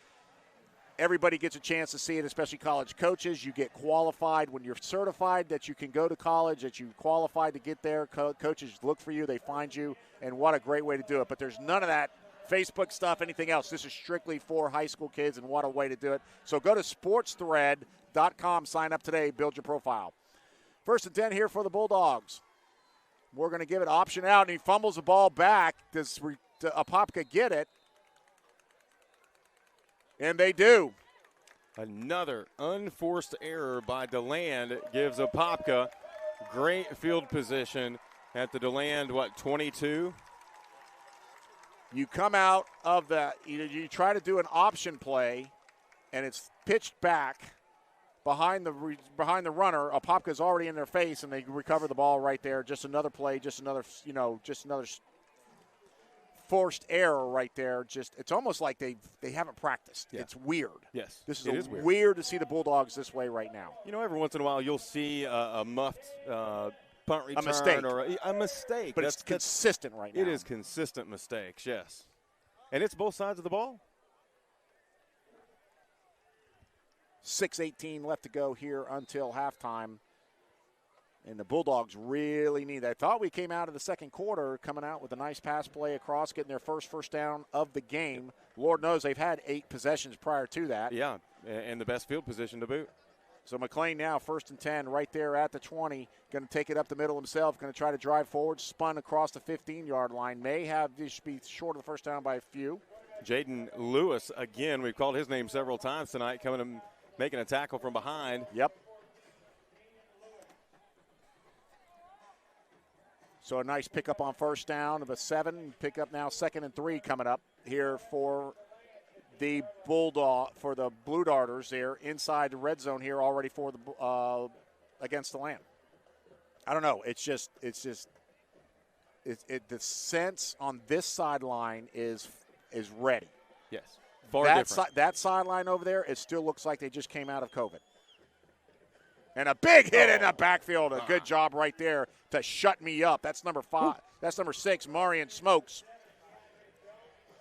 Everybody gets a chance to see it, especially college coaches. You get qualified when you're certified that you can go to college, that you qualified to get there. Coaches look for you, they find you, and what a great way to do it. But there's none of that Facebook stuff, anything else. This is strictly for high school kids, and what a way to do it. So go to sportsthread.com, sign up today, build your profile. 1st and 10 here for the Bulldogs. We're going to give it option out, and he fumbles the ball back. Does Apopka get it? And they do. Another unforced error by Deland gives Apopka great field position at the Deland, 22? You come out of you try to do an option play, and it's pitched back behind the runner. Apopka's already in their face, and they recover the ball right there. Just another play, just another forced error right there. It's almost like they haven't practiced. Yeah. It's weird. Yes, this is weird to see the Bulldogs this way right now. Every once in a while you'll see a muffed punt return, a mistake. But it's consistent right now. It is consistent mistakes, yes. And it's both sides of the ball. 6:18 left to go here until halftime. And the Bulldogs really need that. I thought we came out of the second quarter coming out with a nice pass play across, getting their first down of the game. Lord knows they've had 8 possessions prior to that. Yeah, and the best field position to boot. So McLean now 1st and 10 right there at the 20. Going to take it up the middle himself. Going to try to drive forward. Spun across the 15-yard line. May have this be short of the first down by a few. Jaden Lewis, again, we've called his name several times tonight, coming and making a tackle from behind. Yep. So a nice pickup on first down of a 7. Pickup now 2nd and 3 coming up here for the Blue Darters here inside the red zone here already for the against the Land. I don't know. The sense on this sideline is ready. Yes. Far different. That sideline over there, it still looks like they just came out of COVID. And a big hit in the backfield. A good job right there to shut me up. That's number 5. That's number 6, Marion Smokes.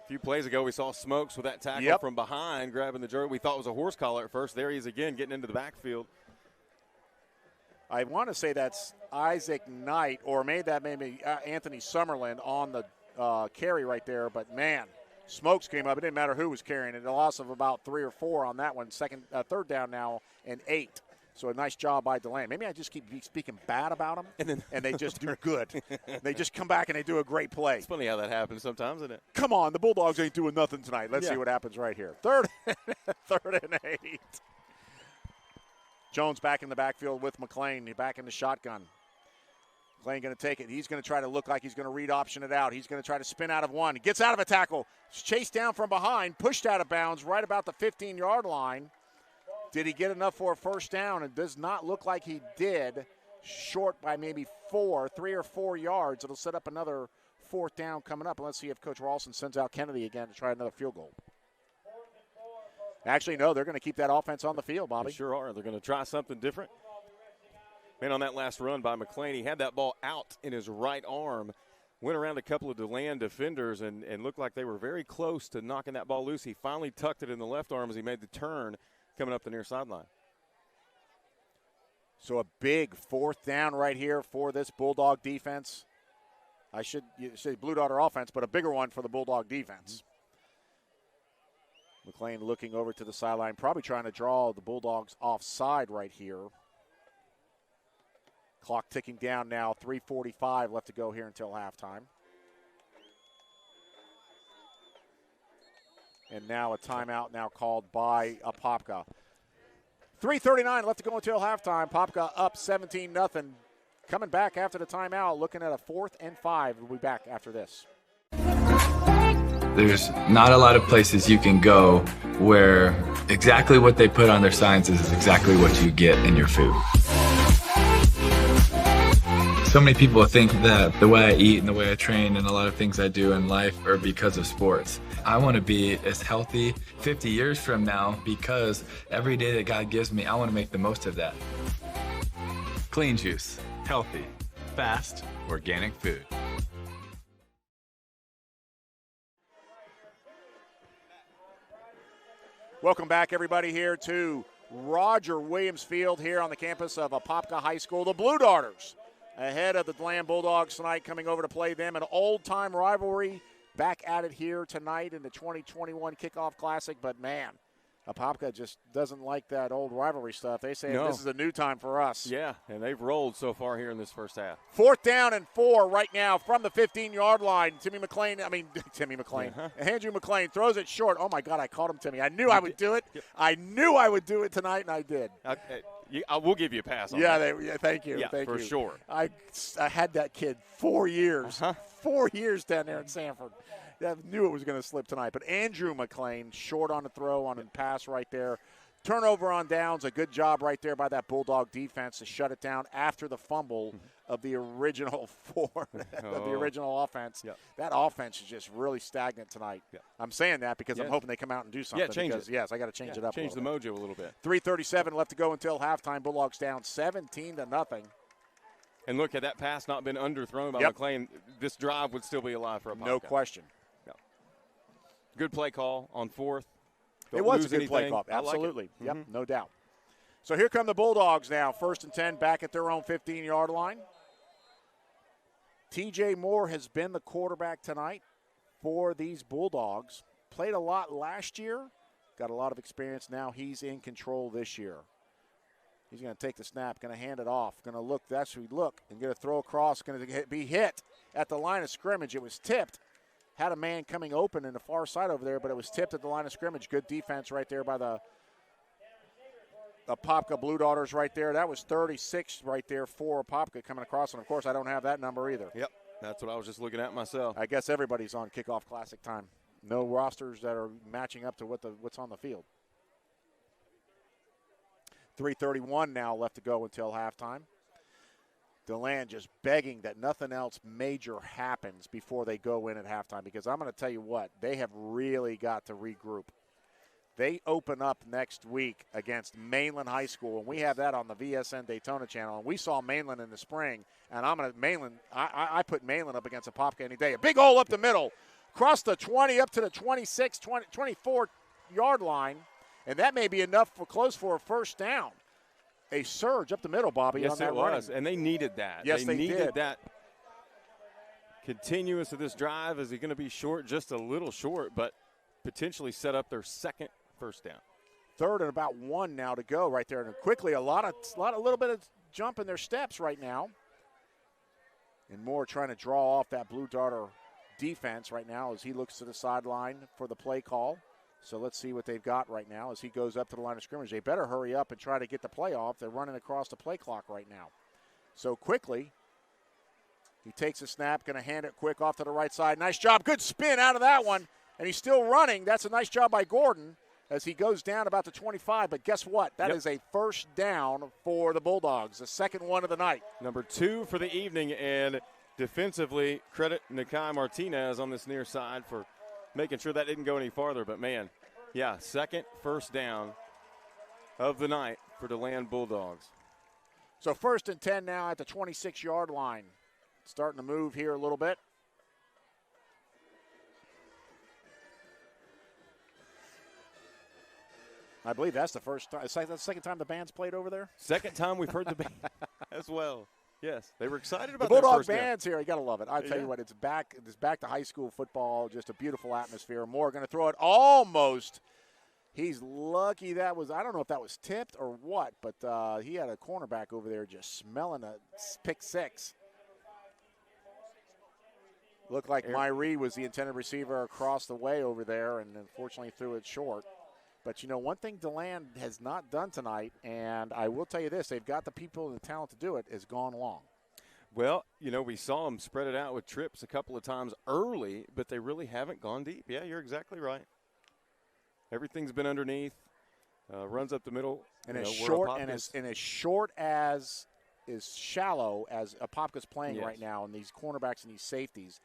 A few plays ago, we saw Smokes with that tackle from behind, grabbing the jersey. We thought it was a horse collar at first. There he is again, getting into the backfield. I want to say that's Isaac Knight, or maybe Anthony Summerlin on the carry right there. But, man, Smokes came up. It didn't matter who was carrying it. A loss of about 3 or 4 on that one. 3rd down now and 8. So a nice job by Deland. Maybe I just keep speaking bad about them, and they just do good. They just come back and they do a great play. It's funny how that happens sometimes, isn't it? Come on, the Bulldogs ain't doing nothing tonight. Let's see what happens right here. Third and 8. Jones back in the backfield with McLean. He's back in the shotgun. McLean going to take it. He's going to try to look like he's going to read option it out. He's going to try to spin out of one. He gets out of a tackle. Chased down from behind. Pushed out of bounds right about the 15-yard line. Did he get enough for a first down? It does not look like he did. Short by maybe 3 or 4 yards. It'll set up another 4th down coming up. And let's see if Coach Ralston sends out Kennedy again to try another field goal. Actually, no, they're going to keep that offense on the field, Bobby. They sure are. They're going to try something different. Man, on that last run by McLean, he had that ball out in his right arm. Went around a couple of Deland defenders and looked like they were very close to knocking that ball loose. He finally tucked it in the left arm as he made the turn coming up the near sideline. So a big 4th down right here for this Bulldog defense. I should say Blue Darter offense, but a bigger one for the Bulldog defense. McLean looking over to the sideline, probably trying to draw the Bulldogs offside right here. Clock ticking down now, 3:45 left to go here until halftime. And now a timeout now called by Apopka. 3:39 left to go until halftime. Apopka up 17-0. Coming back after the timeout, looking at a 4th and 5. We'll be back after this. There's not a lot of places you can go where exactly what they put on their signs is exactly what you get in your food. So many people think that the way I eat and the way I train and a lot of things I do in life are because of sports. I want to be as healthy 50 years from now because every day that God gives me, I want to make the most of that. Clean juice, healthy, fast, organic food. Welcome back, everybody, here to Roger Williams Field here on the campus of Apopka High School. The Blue Darters ahead of the Deland Bulldogs tonight, coming over to play them. An old-time rivalry back at it here tonight in the 2021 Kickoff Classic. But, man, Apopka just doesn't like that old rivalry stuff. They say this is a new time for us. Yeah, and they've rolled so far here in this first half. 4th down and 4 right now from the 15-yard line. Andrew McClain throws it short. Oh, my God, I called him Timmy. I knew I would do it. I knew I would do it tonight, and I did. I will give you a pass on that. Thank you. Yeah, thank for you. sure. I had that kid 4 years. 4 years down there in Sanford. I knew it was going to slip tonight. But Andrew McClain, short on the throw, on the pass right there. Turnover on downs, a good job right there by that Bulldog defense to shut it down after the fumble of the original of the original offense. Yep. That offense is just really stagnant tonight. Yep. I'm saying that because I'm hoping they come out and do something. Yeah, change it. Yes, I got to change it up. Change the mojo a little bit. 3:37 left to go until halftime. Bulldogs down 17-0. And look, had that pass not been underthrown by McClain, this drive would still be alive for Apopka. No question. No. Good play call on 4th. It was a good play call. Absolutely. Yep, no doubt. So here come the Bulldogs now. 1st and 10 back at their own 15-yard line. TJ Moore has been the quarterback tonight for these Bulldogs. Played a lot last year. Got a lot of experience now. He's in control this year. He's going to take the snap, going to hand it off, going to look, that's who he look, and get a throw across, going to be hit at the line of scrimmage. It was tipped. Had a man coming open in the far side over there, but it was tipped at the line of scrimmage. Good defense right there by the Apopka Blue Darters right there. That was 36 right there for Apopka coming across, and, of course, I don't have that number either. Yep, that's what I was just looking at myself. I guess everybody's on kickoff classic time. No rosters that are matching up to what's on the field. 3:31 now left to go until halftime. Deland just begging that nothing else major happens before they go in at halftime, because I'm going to tell you what, they have really got to regroup. They open up next week against Mainland High School, and we have that on the VSN Daytona channel. And we saw Mainland in the spring, and I put Mainland up against Apopka any day. A big hole up the middle, across the 20 up to the 26, 24-yard line, and that may be enough for a first down. A surge up the middle, Bobby. Yes, on that it was, running. and they needed that. Yes, they needed did. that. Continuous of this drive, is he going to be short? Just a little short, but potentially set up their second first down. 3rd and about 1 now to go right there, and quickly a little bit of jump in their steps right now. And Moore trying to draw off that Blue Darter defense right now as he looks to the sideline for the play call. So let's see what they've got right now as he goes up to the line of scrimmage. They better hurry up and try to get the play off. They're running across the play clock right now. So quickly, he takes a snap, going to hand it quick off to the right side. Nice job. Good spin out of that one. And he's still running. That's a nice job by Gordon as he goes down about the 25. But guess what? That is a first down for the Bulldogs, the second one of the night. Number 2 for the evening, and defensively, credit Nakai Martinez on this near side for making sure that didn't go any farther. But, man, second first down of the night for Deland Bulldogs. So 1st and 10 now at the 26-yard line. Starting to move here a little bit. I believe that's the first time. That's the second time the band's played over there. Second time we've heard the band as well. Yes, they were excited about the Bulldog first band's here. You got to love it. I tell you what, it's back. It's back to high school football. Just a beautiful atmosphere. Moore going to throw it almost. He's lucky that was. I don't know if that was tipped or what, but he had a cornerback over there just smelling a pick 6. Looked like Myrie was the intended receiver across the way over there, and unfortunately threw it short. But, you know, one thing Deland has not done tonight, and I will tell you this, they've got the people and the talent to do it, is gone long. Well, you know, we saw them spread it out with trips a couple of times early, but they really haven't gone deep. Yeah, you're exactly right. Everything's been underneath, runs up the middle. And as short as is shallow as Apopka's playing right now, and these cornerbacks and these safeties,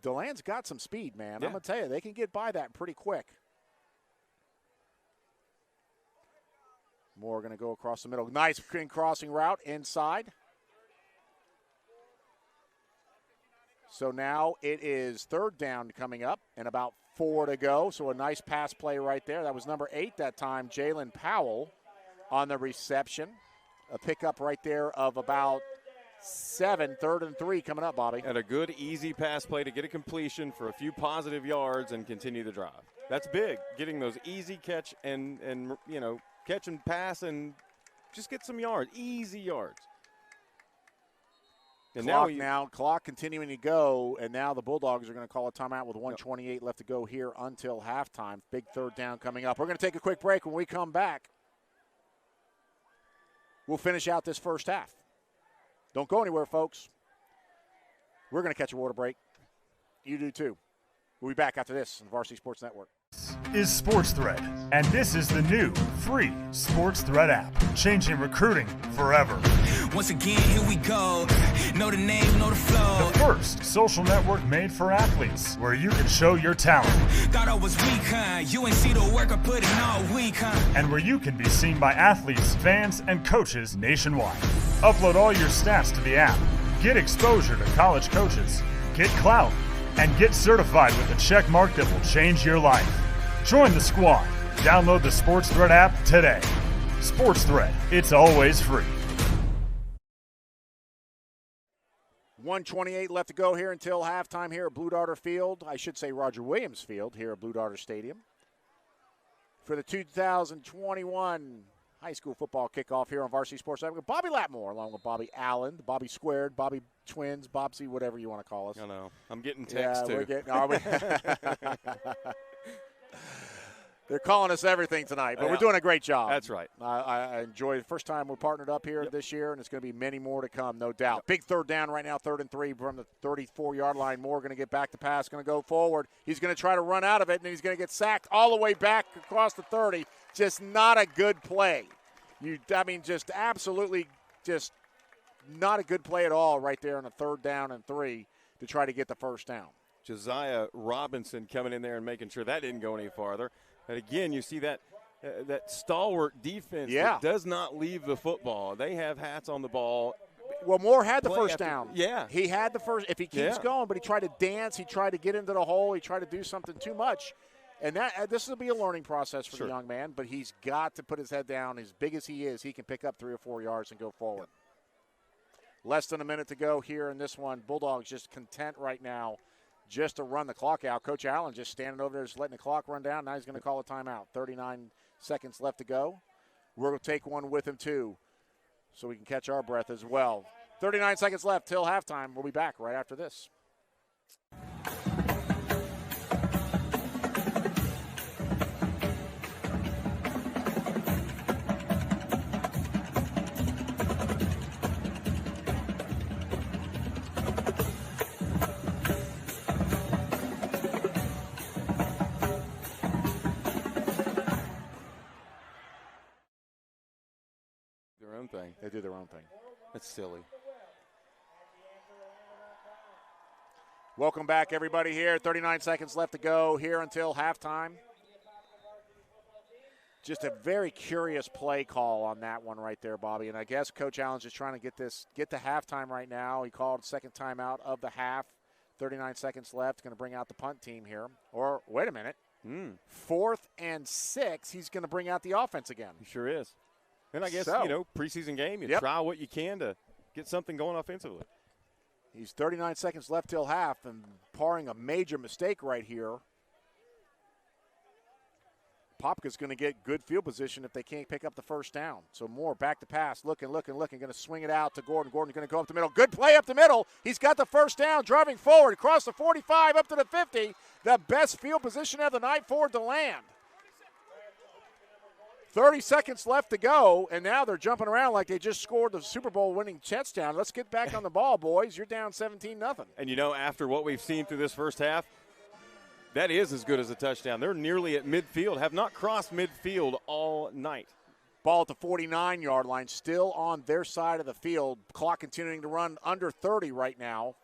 Deland's got some speed, man. I'm going to tell you, they can get by that pretty quick. Moore going to go across the middle. Nice crossing route inside. So now it is third down coming up and about 4 to go. So a nice pass play right there. That was number 8 that time, Jalen Powell on the reception. A pickup right there of about 7, 3rd and 3 coming up, Bobby. And a good, easy pass play to get a completion for a few positive yards and continue the drive. That's big, getting those easy catch and catch and pass and just get some yards, easy yards. And clock continuing to go, and now the Bulldogs are going to call a timeout with 1:28 left to go here until halftime. Big third down coming up. We're going to take a quick break. When we come back, we'll finish out this first half. Don't go anywhere, folks. We're going to catch a water break. You do too. We'll be back after this on the Varsity Sports Network. Is Sports Thread, and this is the new free Sports Thread app, changing recruiting forever. Once again, here we go. Know the name, know the flow. The first social network made for athletes, where you can show your talent. Thought I was weak, huh? You ain't see the work I put in all week, huh? And where you can be seen by athletes, fans, and coaches nationwide. Upload all your stats to the app. Get exposure to college coaches. Get clout. And get certified with a check mark that will change your life. Join the squad. Download the Sports Thread app today. Sports Thread, it's always free. 1:28 left to go here until halftime here at Blue Darter Field. I should say Roger Williams Field here at Blue Darter Stadium. For the 2021 high school football kickoff here on Varsity Sports Network. Bobby Latmore along with Bobby Allen, the Bobby Squared, Bobby Twins, Bobsy, whatever you want to call us. I know. I'm getting texts too. They're calling us everything tonight, but we're doing a great job. That's right. I enjoy the first time we're partnered up here this year, and it's going to be many more to come, no doubt. Big third down right now, 3rd and 3 from the 34-yard line. Moore going to get back to pass, going to go forward. He's going to try to run out of it, and then he's going to get sacked all the way back across the 30. Just not a good play. Just absolutely just not a good play at all right there on a 3rd down and 3 to try to get the first down. Josiah Robinson coming in there and making sure that didn't go any farther. And again, you see that stalwart defense that does not leave the football. They have hats on the ball. Well, Moore had the first down. Yeah. He had the first. If he keeps going, but he tried to dance, he tried to get into the hole, he tried to do something too much. And this will be a learning process for the young man, but he's got to put his head down. As big as he is, he can pick up 3 or 4 yards and go forward. Less than a minute to go here in this one. Bulldogs just content right now just to run the clock out. Coach Allen just standing over there just letting the clock run down. Now he's going to call a timeout. 39 seconds left to go. We're going to take one with him too so we can catch our breath as well. 39 seconds left till halftime. We'll be back right after this. Thing. They do their own thing. That's silly. Welcome back, everybody, here. 39 seconds left to go here until halftime. Just a very curious play call on that one right there, Bobby. And I guess Coach Allen's just trying to get to halftime right now. He called second timeout of the half. 39 seconds left. Going to bring out the punt team here. Or, wait a minute. 4th and 6. He's going to bring out the offense again. He sure is. And I guess, preseason game, you try what you can to get something going offensively. He's 39 seconds left till half and barring a major mistake right here. Apopka's going to get good field position if they can't pick up the first down. So Moore back to pass, looking, going to swing it out to Gordon. Gordon's going to go up the middle. Good play up the middle. He's got the first down, driving forward, across the 45, up to the 50. The best field position of the night for Deland. 30 seconds left to go, and now they're jumping around like they just scored the Super Bowl winning touchdown. Let's get back on the ball, boys. You're down 17-0. And, after what we've seen through this first half, that is as good as a touchdown. They're nearly at midfield, have not crossed midfield all night. Ball at the 49-yard line, still on their side of the field. Clock continuing to run under 30 right now.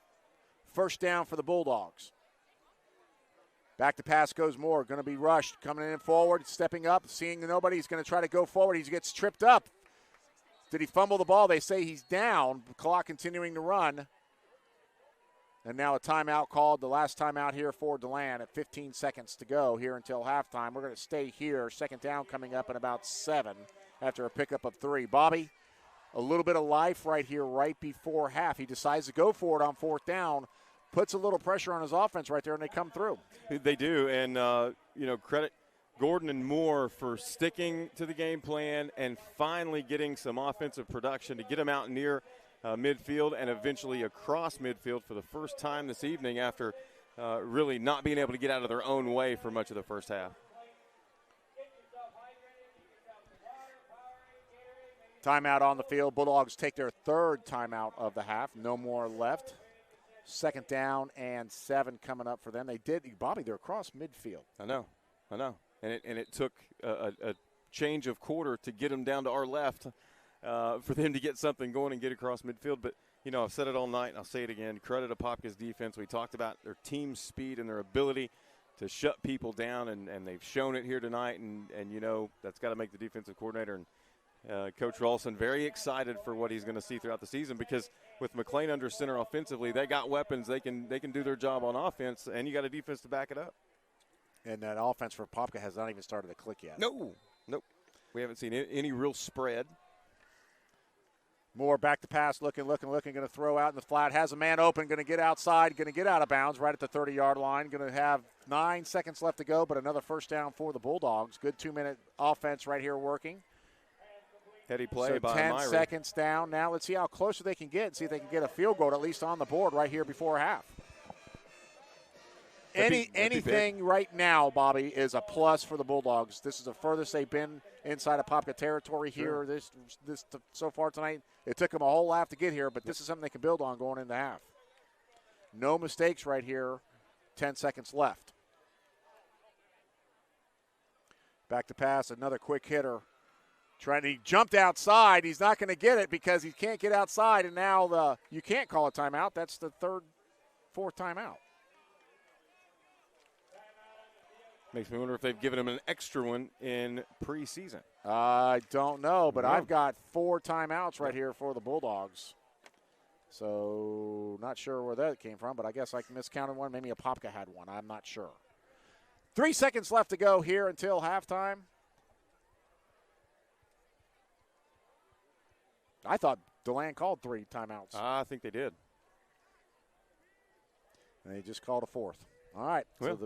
First down for the Bulldogs. Back to pass goes Moore. Going to be rushed. Coming in forward, stepping up, seeing nobody. He's going to try to go forward. He gets tripped up. Did he fumble the ball? They say he's down. Clock continuing to run. And now a timeout called, the last timeout here for Deland at 15 seconds to go here until halftime. We're going to stay here. Second down coming up in about 7 after a pickup of 3. Bobby, a little bit of life right here right before half. He decides to go for it on 4th down, puts a little pressure on his offense right there, and they come through. They do, and, credit Gordon and Moore for sticking to the game plan and finally getting some offensive production to get them out near midfield and eventually across midfield for the first time this evening after really not being able to get out of their own way for much of the first half. Timeout on the field. Bulldogs take their 3rd timeout of the half. No more left. Second down and 7 coming up for them. Bobby, they're across midfield. I know. And it took a change of quarter to get them down to our left for them to get something going and get across midfield. But, I've said it all night, and I'll say it again. Credit Apopka's defense. We talked about their team speed and their ability to shut people down, and they've shown it here tonight. And that's got to make the defensive coordinator and Coach Ralston very excited for what he's going to see throughout the season, because with McLean under center offensively, they got weapons. They can do their job on offense, and you got a defense to back it up. And that offense for Apopka has not even started to click yet. Nope. We haven't seen any real spread. Moore back to pass, looking, going to throw out in the flat. Has a man open, going to get outside, going to get out of bounds right at the 30-yard line. Going to have 9 seconds left to go, but another first down for the Bulldogs. Good 2-minute offense right here working. Heady play so by 10 Myrie. seconds down. Now let's see how closer they can get and see if they can get a field goal at least on the board right here before half. Anything right now, Bobby, is a plus for the Bulldogs. This is the furthest they've been inside of Apopka territory here this so far tonight. It took them a whole half to get here, but this is something they can build on going into half. No mistakes right here. 10 seconds left. Back to pass, another quick hitter. He jumped outside. He's not going to get it because he can't get outside, and now you can't call a timeout. That's the 4th timeout. Makes me wonder if they've given him an extra one in preseason. I don't know, but I've got 4 timeouts right here for the Bulldogs. So not sure where that came from, but I guess I miscounted one. Maybe Apopka had one. I'm not sure. 3 seconds left to go here until halftime. I thought Deland called 3 timeouts. I think they did. And they just called a 4th. All right. So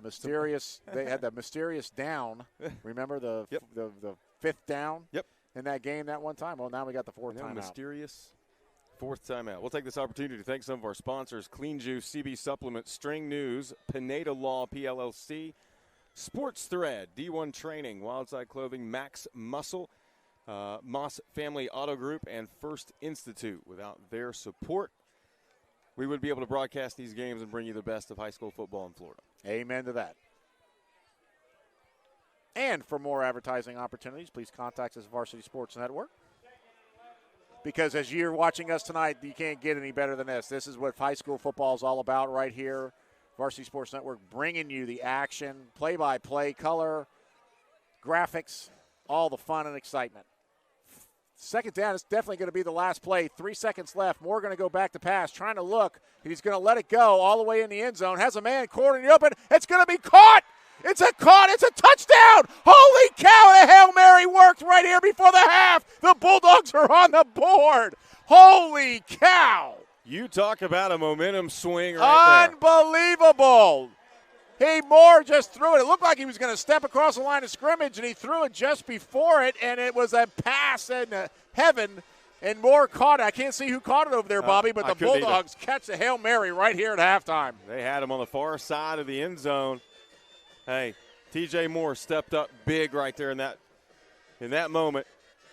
they had the mysterious down. Remember the 5th down in that game that one time? Well, now we got the 4th timeout. Mysterious 4th timeout. We'll take this opportunity to thank some of our sponsors: Clean Juice, CB Supplement, String News, Pineda Law, PLLC, Sports Thread, D1 Training, Wildside Clothing, Max Muscle, Moss Family Auto Group, and First Institute. Without their support, we would be able to broadcast these games and bring you the best of high school football in Florida. Amen to that. And for more advertising opportunities, please contact us at Varsity Sports Network. Because as you're watching us tonight, you can't get any better than this. This is what high school football is all about right here. Varsity Sports Network bringing you the action, play-by-play, color, graphics, all the fun and excitement. Second down is definitely going to be the last play. 3 seconds left. Moore going to go back to pass, trying to look. He's going to let it go all the way in the end zone. Has a man cornered in the open. It's going to be caught. It's a touchdown. Holy cow, and a Hail Mary worked right here before the half. The Bulldogs are on the board. Holy cow. You talk about a momentum swing right Unbelievable. Moore just threw it. It looked like he was going to step across the line of scrimmage, and he threw it just before it, and it was a pass in heaven, and Moore caught it. I can't see who caught it over there, Bobby, but the Bulldogs catch the Hail Mary right here at halftime. They had him on the far side of the end zone. Hey, TJ Moore stepped up big right there in that moment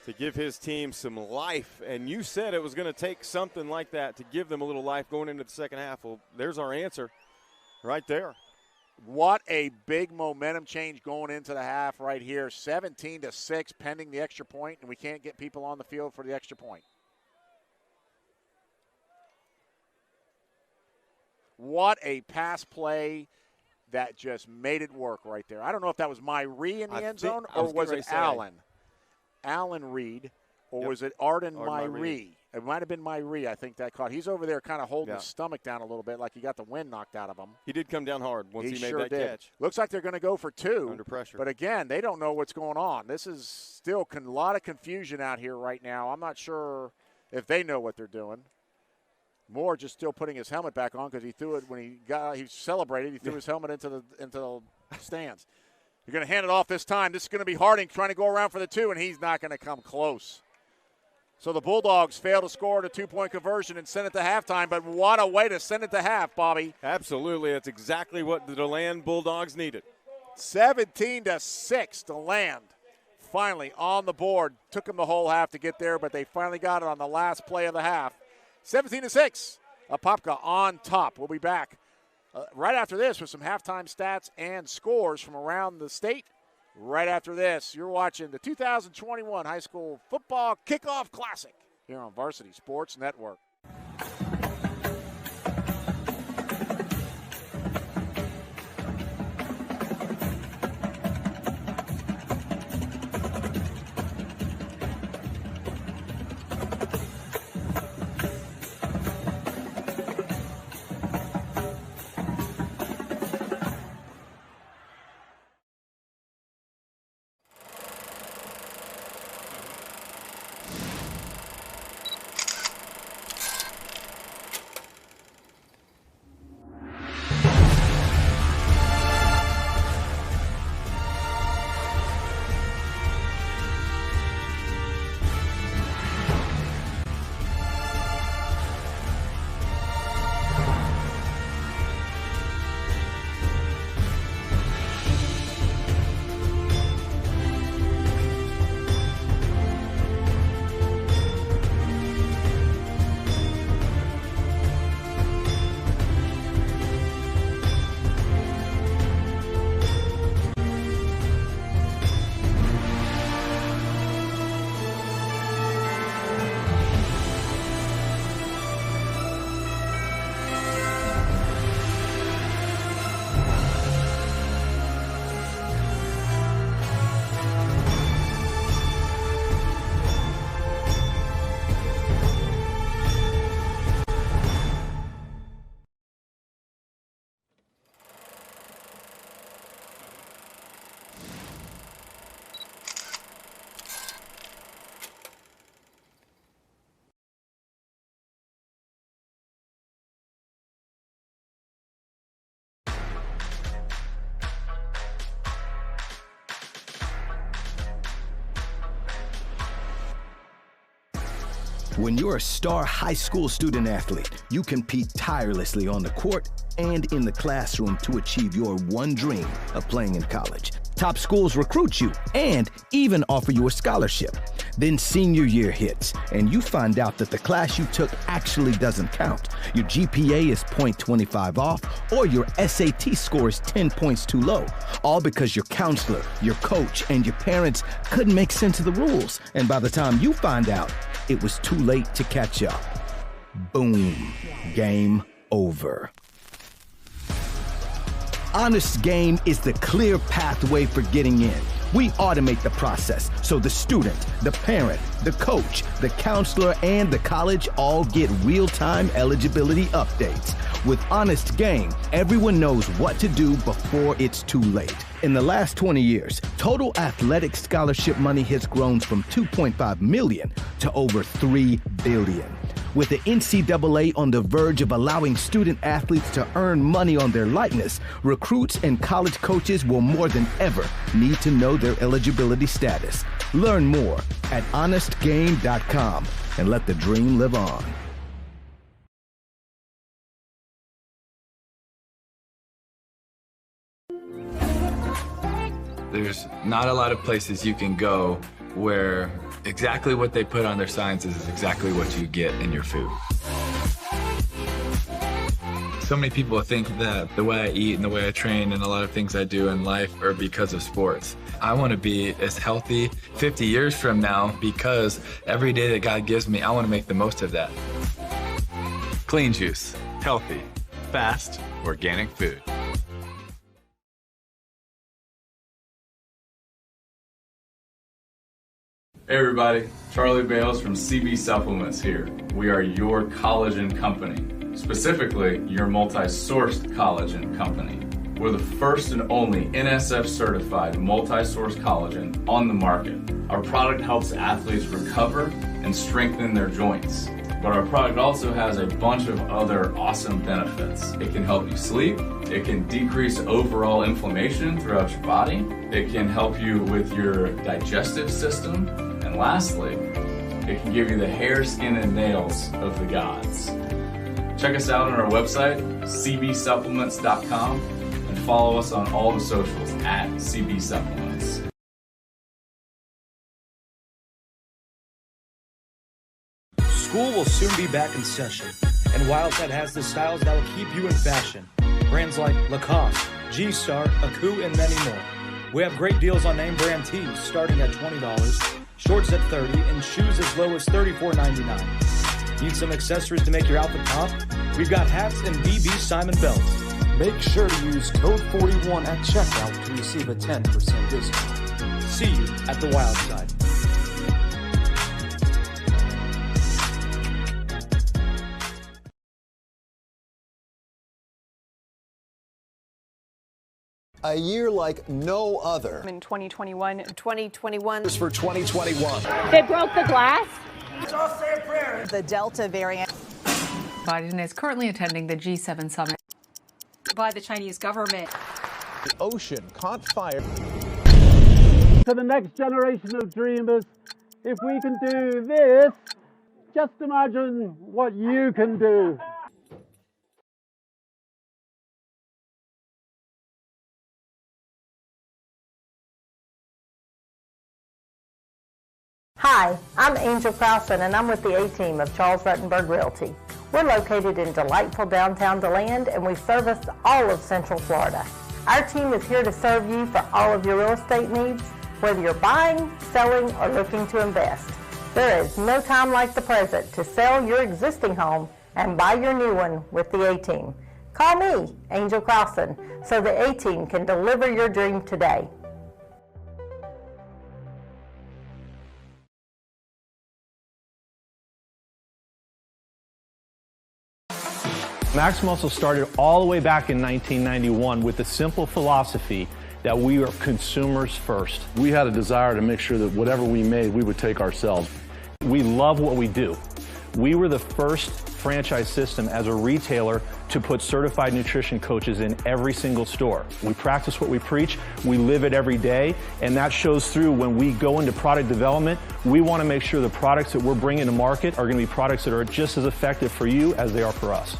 to give his team some life, and you said it was going to take something like that to give them a little life going into the second half. Well, there's our answer right there. What a big momentum change going into the half right here. 17-6 pending the extra point, and we can't get people on the field for the extra point. What a pass play that just made it work right there. I don't know if that was Myrie in the end zone or was it Allen? Allen Reed, or was it Arden Myrie? It might have been Myrie, I think, that caught. He's over there kind of holding his stomach down a little bit like he got the wind knocked out of him. He did come down hard once he made sure that did. catch. Looks like they're going to go for 2. Under pressure. But, again, they don't know what's going on. This is still a lot of confusion out here right now. I'm not sure if they know what they're doing. Moore just still putting his helmet back on because he threw it when he celebrated. He threw his helmet into the stands. You're going to hand it off this time. This is going to be Harding trying to go around for the 2, and he's not going to come close. So the Bulldogs fail to score a 2-point conversion and send it to halftime, but what a way to send it to half, Bobby. Absolutely. That's exactly what the Deland Bulldogs needed. 17-6, Deland finally on the board. Took them the whole half to get there, but they finally got it on the last play of the half. 17-6, Apopka on top. We'll be back right after this with some halftime stats and scores from around the state. Right after this, you're watching the 2021 High School Football Kickoff Classic here on Varsity Sports Network. When you're a star high school student athlete, you compete tirelessly on the court and in the classroom to achieve your one dream of playing in college. Top schools recruit you and even offer you a scholarship. Then senior year hits, and you find out that the class you took actually doesn't count. Your GPA is .25 off, or your SAT score is 10 points too low. All because your counselor, your coach, and your parents couldn't make sense of the rules. And by the time you find out, it was too late to catch up. Boom. Game over. Honest Game is the clear pathway for getting in. We automate the process so the student, the parent, the coach, the counselor, and the college all get real-time eligibility updates. With Honest Game, everyone knows what to do before it's too late. In the last 20 years, total athletic scholarship money has grown from $2.5 million to over $3 billion. With the NCAA on the verge of allowing student athletes to earn money on their likeness, recruits and college coaches will more than ever need to know their eligibility status. Learn more at honestgame.com and let the dream live on. There's not a lot of places you can go where exactly what they put on their signs is exactly what you get in your food. So many people think that the way I eat and the way I train and a lot of things I do in life are because of sports. I want to be as healthy 50 years from now because every day that God gives me, I want to make the most of that. Clean juice, healthy, fast, organic food. Hey everybody, Charlie Bales from CB Supplements here. We are your collagen company, specifically your multi-sourced collagen company. We're the first and only NSF certified multi-source collagen on the market. Our product helps athletes recover and strengthen their joints. But our product also has a bunch of other awesome benefits. It can help you sleep. It can decrease overall inflammation throughout your body. It can help you with your digestive system. And lastly, it can give you the hair, skin, and nails of the gods. Check us out on our website, cbsupplements.com, and follow us on all the socials at CB Supplements. School will soon be back in session, and Wildcat has the styles that will keep you in fashion. Brands like Lacoste, G-Star, Aku, and many more. We have great deals on name brand tees starting at $20, shorts at $30, and shoes as low as $34.99. Need some accessories to make your outfit pop? We've got hats and BB Simon belts. Make sure to use code 41 at checkout to receive a 10% discount. See you at the Wild Side. A year like no other. In 2021. Is for 2021. They broke the glass. The Delta variant. Biden is currently attending the G7 summit. By the Chinese government. The ocean caught fire. To the next generation of dreamers, if we can do this, just imagine what you can do. Hi, I'm Angel Crowson, and I'm with the A-Team of Charles Ruttenberg Realty. We're located in delightful downtown Deland, and we service all of Central Florida. Our team is here to serve you for all of your real estate needs, whether you're buying, selling, or looking to invest. There is no time like the present to sell your existing home and buy your new one with the A-Team. Call me, Angel Crowson, so the A-Team can deliver your dream today. Max Muscle started all the way back in 1991 with the simple philosophy that we are consumers first. We had a desire to make sure that whatever we made, we would take ourselves. We love what we do. We were the first franchise system as a retailer to put certified nutrition coaches in every single store. We practice what we preach, we live it every day, and that shows through when we go into product development. We want to make sure the products that we're bringing to market are going to be products that are just as effective for you as they are for us.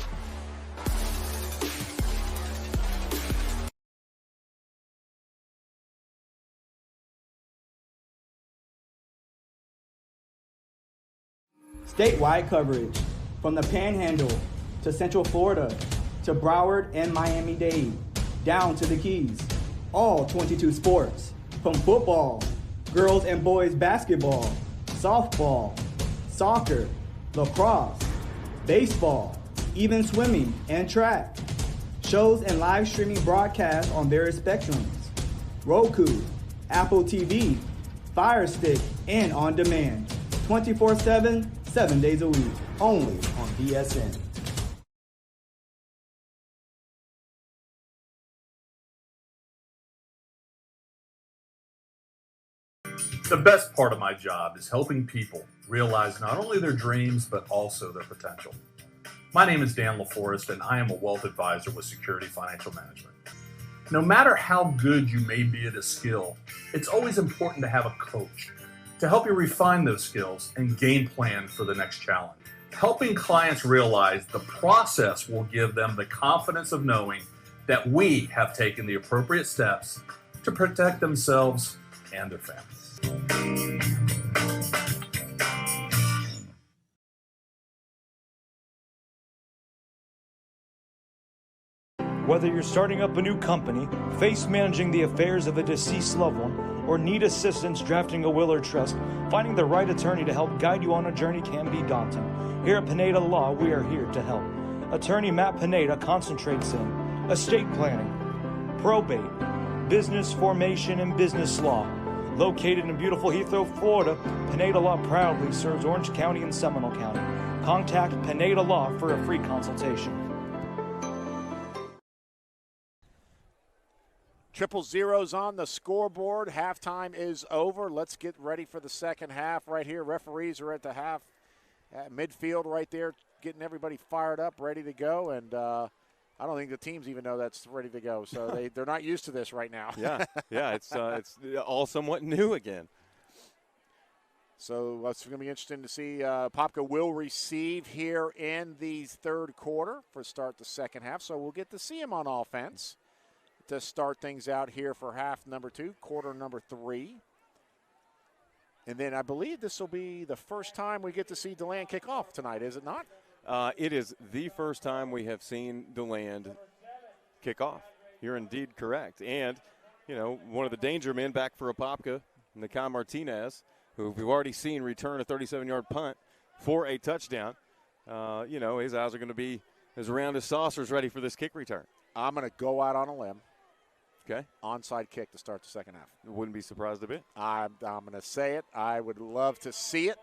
Statewide coverage from the Panhandle to Central Florida to Broward and Miami-Dade, down to the Keys. All 22 sports, from football, girls and boys basketball, softball, soccer, lacrosse, baseball, even swimming and track. Shows and live streaming broadcasts on various spectrums. Roku, Apple TV, Fire Stick, and on demand. 24/7, 7 days a week, only on BSN. The best part of my job is helping people realize not only their dreams, but also their potential. My name is Dan LaForest, and I am a wealth advisor with Security Financial Management. No matter how good you may be at a skill, it's always important to have a coach to help you refine those skills and game plan for the next challenge. Helping clients realize the process will give them the confidence of knowing that we have taken the appropriate steps to protect themselves and their families. Whether you're starting up a new company, face managing the affairs of a deceased loved one, or need assistance drafting a will or trust, finding the right attorney to help guide you on a journey can be daunting. Here at Pineda Law, we are here to help. Attorney Matt Pineda concentrates in estate planning, probate, business formation and business law, Located in beautiful Heathrow, Florida, Pineda Law proudly serves Orange County and Seminole County. Contact Pineda Law for a free consultation. 0-0's on the scoreboard. Halftime is over. Let's get ready for the second half right here. Referees are at the half at midfield right there, getting everybody fired up, ready to go. And I don't think the teams even know that's ready to go. So they're not used to this right now. Yeah, it's all somewhat new again. So it's going to be interesting to see. Apopka will receive here in the third quarter for start the second half. So we'll get to see him on offense to start things out here for half number 2, quarter number 3. And then I believe this will be the first time we get to see Deland kick off tonight, is it not? It is the first time we have seen Deland kick off. You're indeed correct. And, one of the danger men back for Apopka, Nikai Martinez, who we've already seen return a 37-yard punt for a touchdown. His eyes are going to be as round as saucers ready for this kick return. I'm going to go out on a limb. Okay. Onside kick to start the second half. Wouldn't be surprised a bit. I'm going to say it. I would love to see it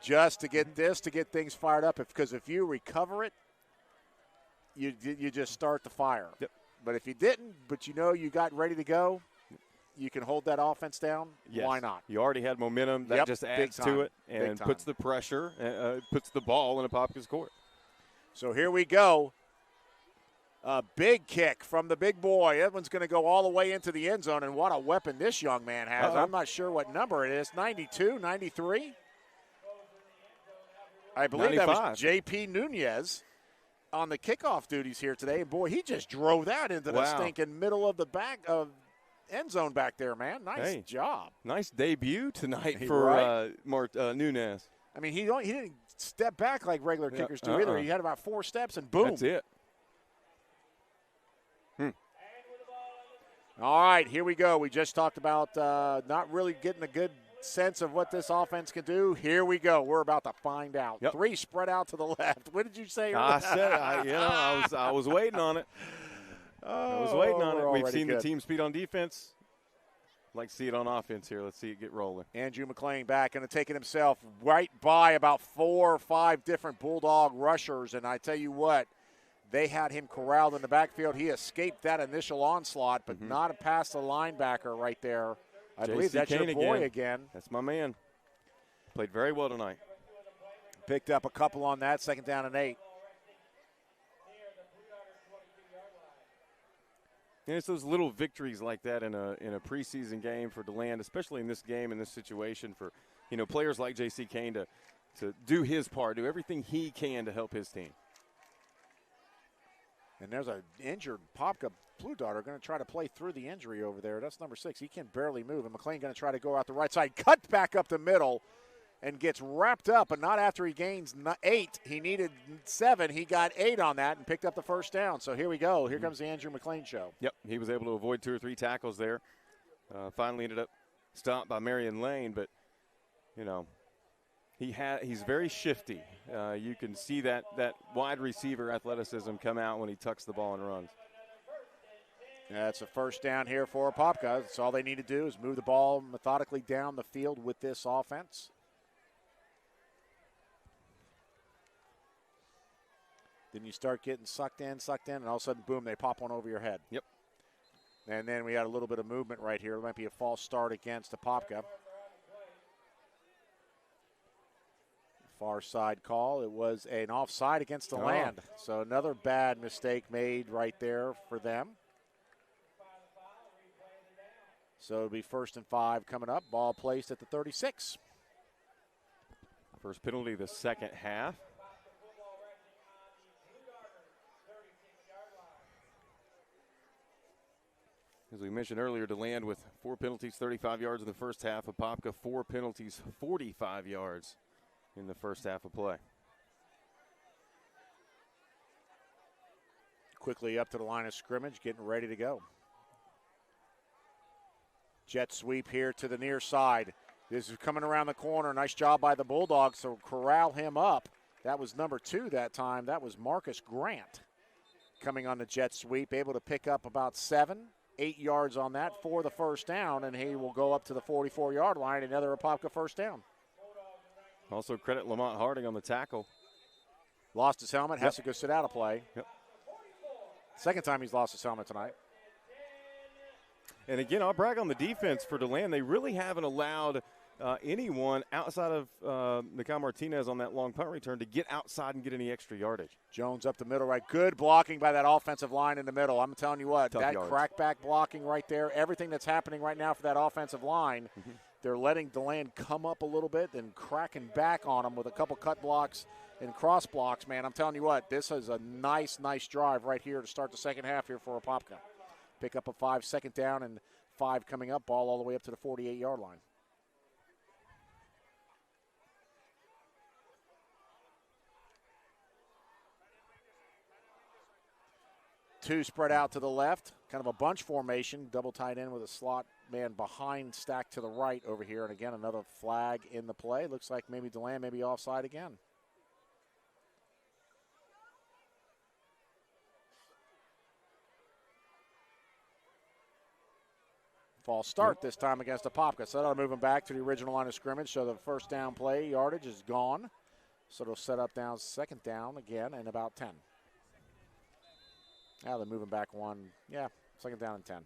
just to get things fired up. Because if you recover it, you just start the fire. Yep. But if you didn't, but you got ready to go, you can hold that offense down. Yes. Why not? You already had momentum. That just adds to it and puts the pressure, puts the ball in Apopka's court. So here we go. A big kick from the big boy. Edwin's going to go all the way into the end zone, and what a weapon this young man has. I'm not sure what number it is, 92, 93? I believe 95. That was J.P. Nunez on the kickoff duties here today. And, boy, he just drove that into the stinking middle of the back of end zone back there, man. Nice job. Nice debut tonight for Nunez. I mean, he didn't step back like regular kickers do either. He had about 4 steps, and boom. That's it. All right, here we go. We just talked about not really getting a good sense of what this offense can do. Here we go. We're about to find out. 3 spread out to the left. What did you say? I said, I was waiting on it. I was waiting on it. We've seen the team speed on defense. I'd like to see it on offense here. Let's see it get rolling. Andrew McLean back going to take it himself right by about 4 or 5 different Bulldog rushers. And I tell you what, they had him corralled in the backfield. He escaped that initial onslaught, but not past the linebacker right there. I believe that's your boy again. That's my man. Played very well tonight. Picked up a couple on that, 2nd down and 8. And it's those little victories like that in a preseason game for Deland, especially in this game, in this situation, for players like J.C. Kane to do his part, do everything he can to help his team. And there's an injured Apopka Blue Darter going to try to play through the injury over there. That's number 6. He can barely move. And McLean going to try to go out the right side. Cut back up the middle and gets wrapped up, but not after he gains 8. He needed 7. He got 8 on that and picked up the first down. So here we go. Here comes the Andrew McLean show. Yep, he was able to avoid 2 or 3 tackles there. Finally ended up stopped by Marion Lane, but, he's very shifty. You can see that wide receiver athleticism come out when he tucks the ball and runs. That's a first down here for Apopka. That's all they need to do is move the ball methodically down the field with this offense. Then you start getting sucked in, and all of a sudden, boom, they pop one over your head. Yep. And then we had a little bit of movement right here. It might be a false start against Apopka. Far side call. It was an offside against Deland. So another bad mistake made right there for them. So it'll be 1st and 5 coming up. Ball placed at the 36. First penalty of the second half. As we mentioned earlier, Deland with 4 penalties, 35 yards in the first half. Apopka 4 penalties, 45 yards in the first half of play. Quickly up to the line of scrimmage, getting ready to go. Jet sweep here to the near side. This is coming around the corner. Nice job by the Bulldogs to corral him up. That was number 2 that time. That was Marcus Grant coming on the jet sweep, able to pick up about 7. 8 yards on that for the first down, and he will go up to the 44-yard line, another Apopka first down. Also credit Lamont Harding on the tackle. Lost his helmet, has to go sit out of play. Yep. Second time he's lost his helmet tonight. And again, I'll brag on the defense for Deland. They really haven't allowed anyone outside of Mikhail Martinez on that long punt return to get outside and get any extra yardage. Jones up the middle, right. Good blocking by that offensive line in the middle. I'm telling you what, Tough that yards. crackback blocking right there, everything that's happening right now for that offensive line, they're letting Deland come up a little bit and cracking back on them with a couple cut blocks and cross blocks. Man, I'm telling you what, this is a nice drive right here to start the second half here for Apopka. Pick up a 5, second down, and 5 coming up, ball all the way up to the 48-yard line. Two spread out to the left, kind of a bunch formation, double tight end with a slot man behind, stacked to the right over here. And again, another flag in the play. Looks like maybe Deland may be offside again. False start this time against Apopka. So that'll move them back to the original line of scrimmage. So the first down play yardage is gone. So it'll set up down second down again and about 10. Now they're moving back one. Yeah, second down and 10.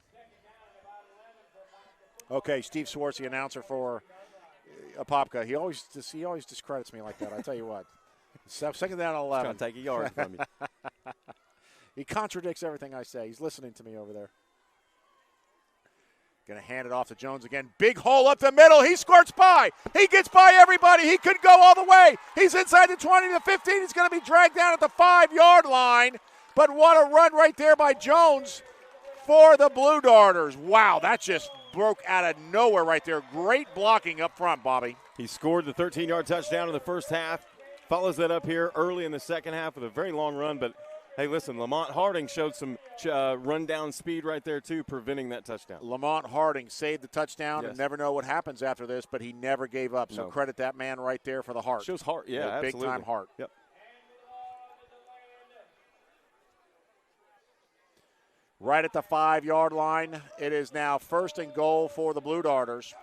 Okay, Steve Swartz, the announcer for Apopka. He always discredits me like that. I tell you what. Second down and 11. Trying to take a yard from you. He contradicts everything I say. He's listening to me over there. Going to hand it off to Jones again. Big hole up the middle. He squirts by. He gets by everybody. He could go all the way. He's inside the 20 to 15. He's going to be dragged down at the 5-yard line. But what a run right there by Jones for the Blue Darters. Wow, that just broke out of nowhere right there. Great blocking up front, Bobby. He scored the 13-yard touchdown in the first half. Follows that up here early in the second half with a very long run. But, hey, listen, Lamont Harding showed some run-down speed right there, too, preventing that touchdown. Lamont Harding saved the touchdown, Yes. and never know what happens after this, but he never gave up. So No. credit that man right there for the heart. Shows heart, yeah, absolutely. Big-time heart. Yep. Right at the 5-yard line. It is now first and goal for the Blue Darters.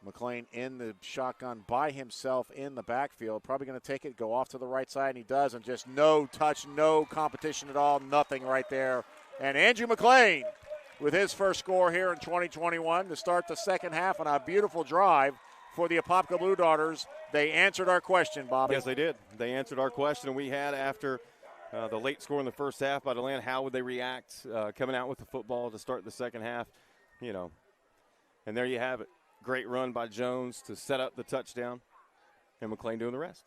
McLean in the shotgun by himself in the backfield. Probably going to take it, go off to the right side, and he does. And just no touch, no competition at all, nothing right there. And Andrew McLean with his first score here in 2021 to start the second half on a beautiful drive for the Apopka Blue Darters. They answered our question, Bobby. Yes, they did. They answered our question we had after the late score in the first half by Deland. How would they react coming out with the football to start the second half? You know, and there you have it. Great run by Jones to set up the touchdown, and McLean doing the rest.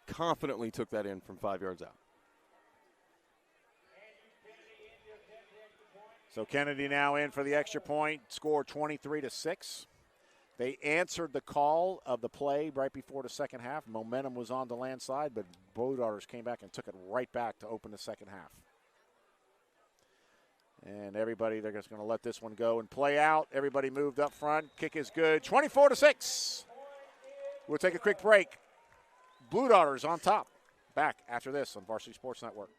Confidently took that in from 5 yards out. So Kennedy now in for the extra point, score 23-6. They answered the call of the play right before the second half. Momentum was on the land side, but Blue Darters came back and took it right back to open the second half. And everybody, they're just going to let this one go and play out. Everybody moved up front. Kick is good. 24-6. We'll take a quick break. Blue Darters on top. Back after this on Varsity Sports Network.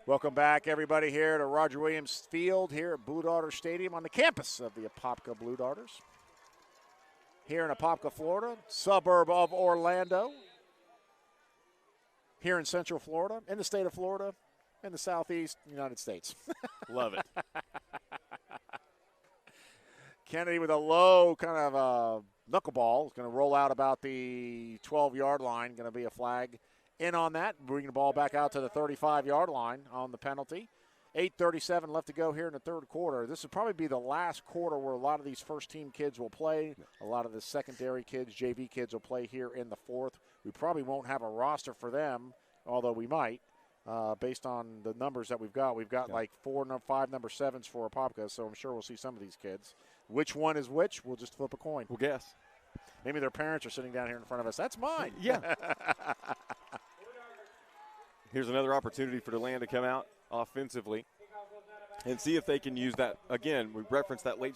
Welcome back, everybody, here to Roger Williams Field here at Blue Darter Stadium on the campus of the Apopka Blue Darters. Here in Apopka, Florida, suburb of Orlando. Here in Central Florida, in the state of Florida, in the southeast United States. Love it. Kennedy with a low kind of knuckleball. Is going to roll out about the 12-yard line. Going to be a flag in on that, bringing the ball back out to the 35-yard line on the penalty. 8:37 left to go here in the third quarter. This will probably be the last quarter where a lot of these first-team kids will play. A lot of the secondary kids, JV kids, will play here in the fourth. We probably won't have a roster for them, although we might. based on the numbers that we've got. We've got like 5 number 7s for Apopka, so I'm sure we'll see some of these kids. Which one is which? We'll just flip a coin. We'll guess. Maybe their parents are sitting down here in front of us. That's mine. Yeah. Here's another opportunity for Deland to come out offensively and see if they can use that. Again, we referenced that late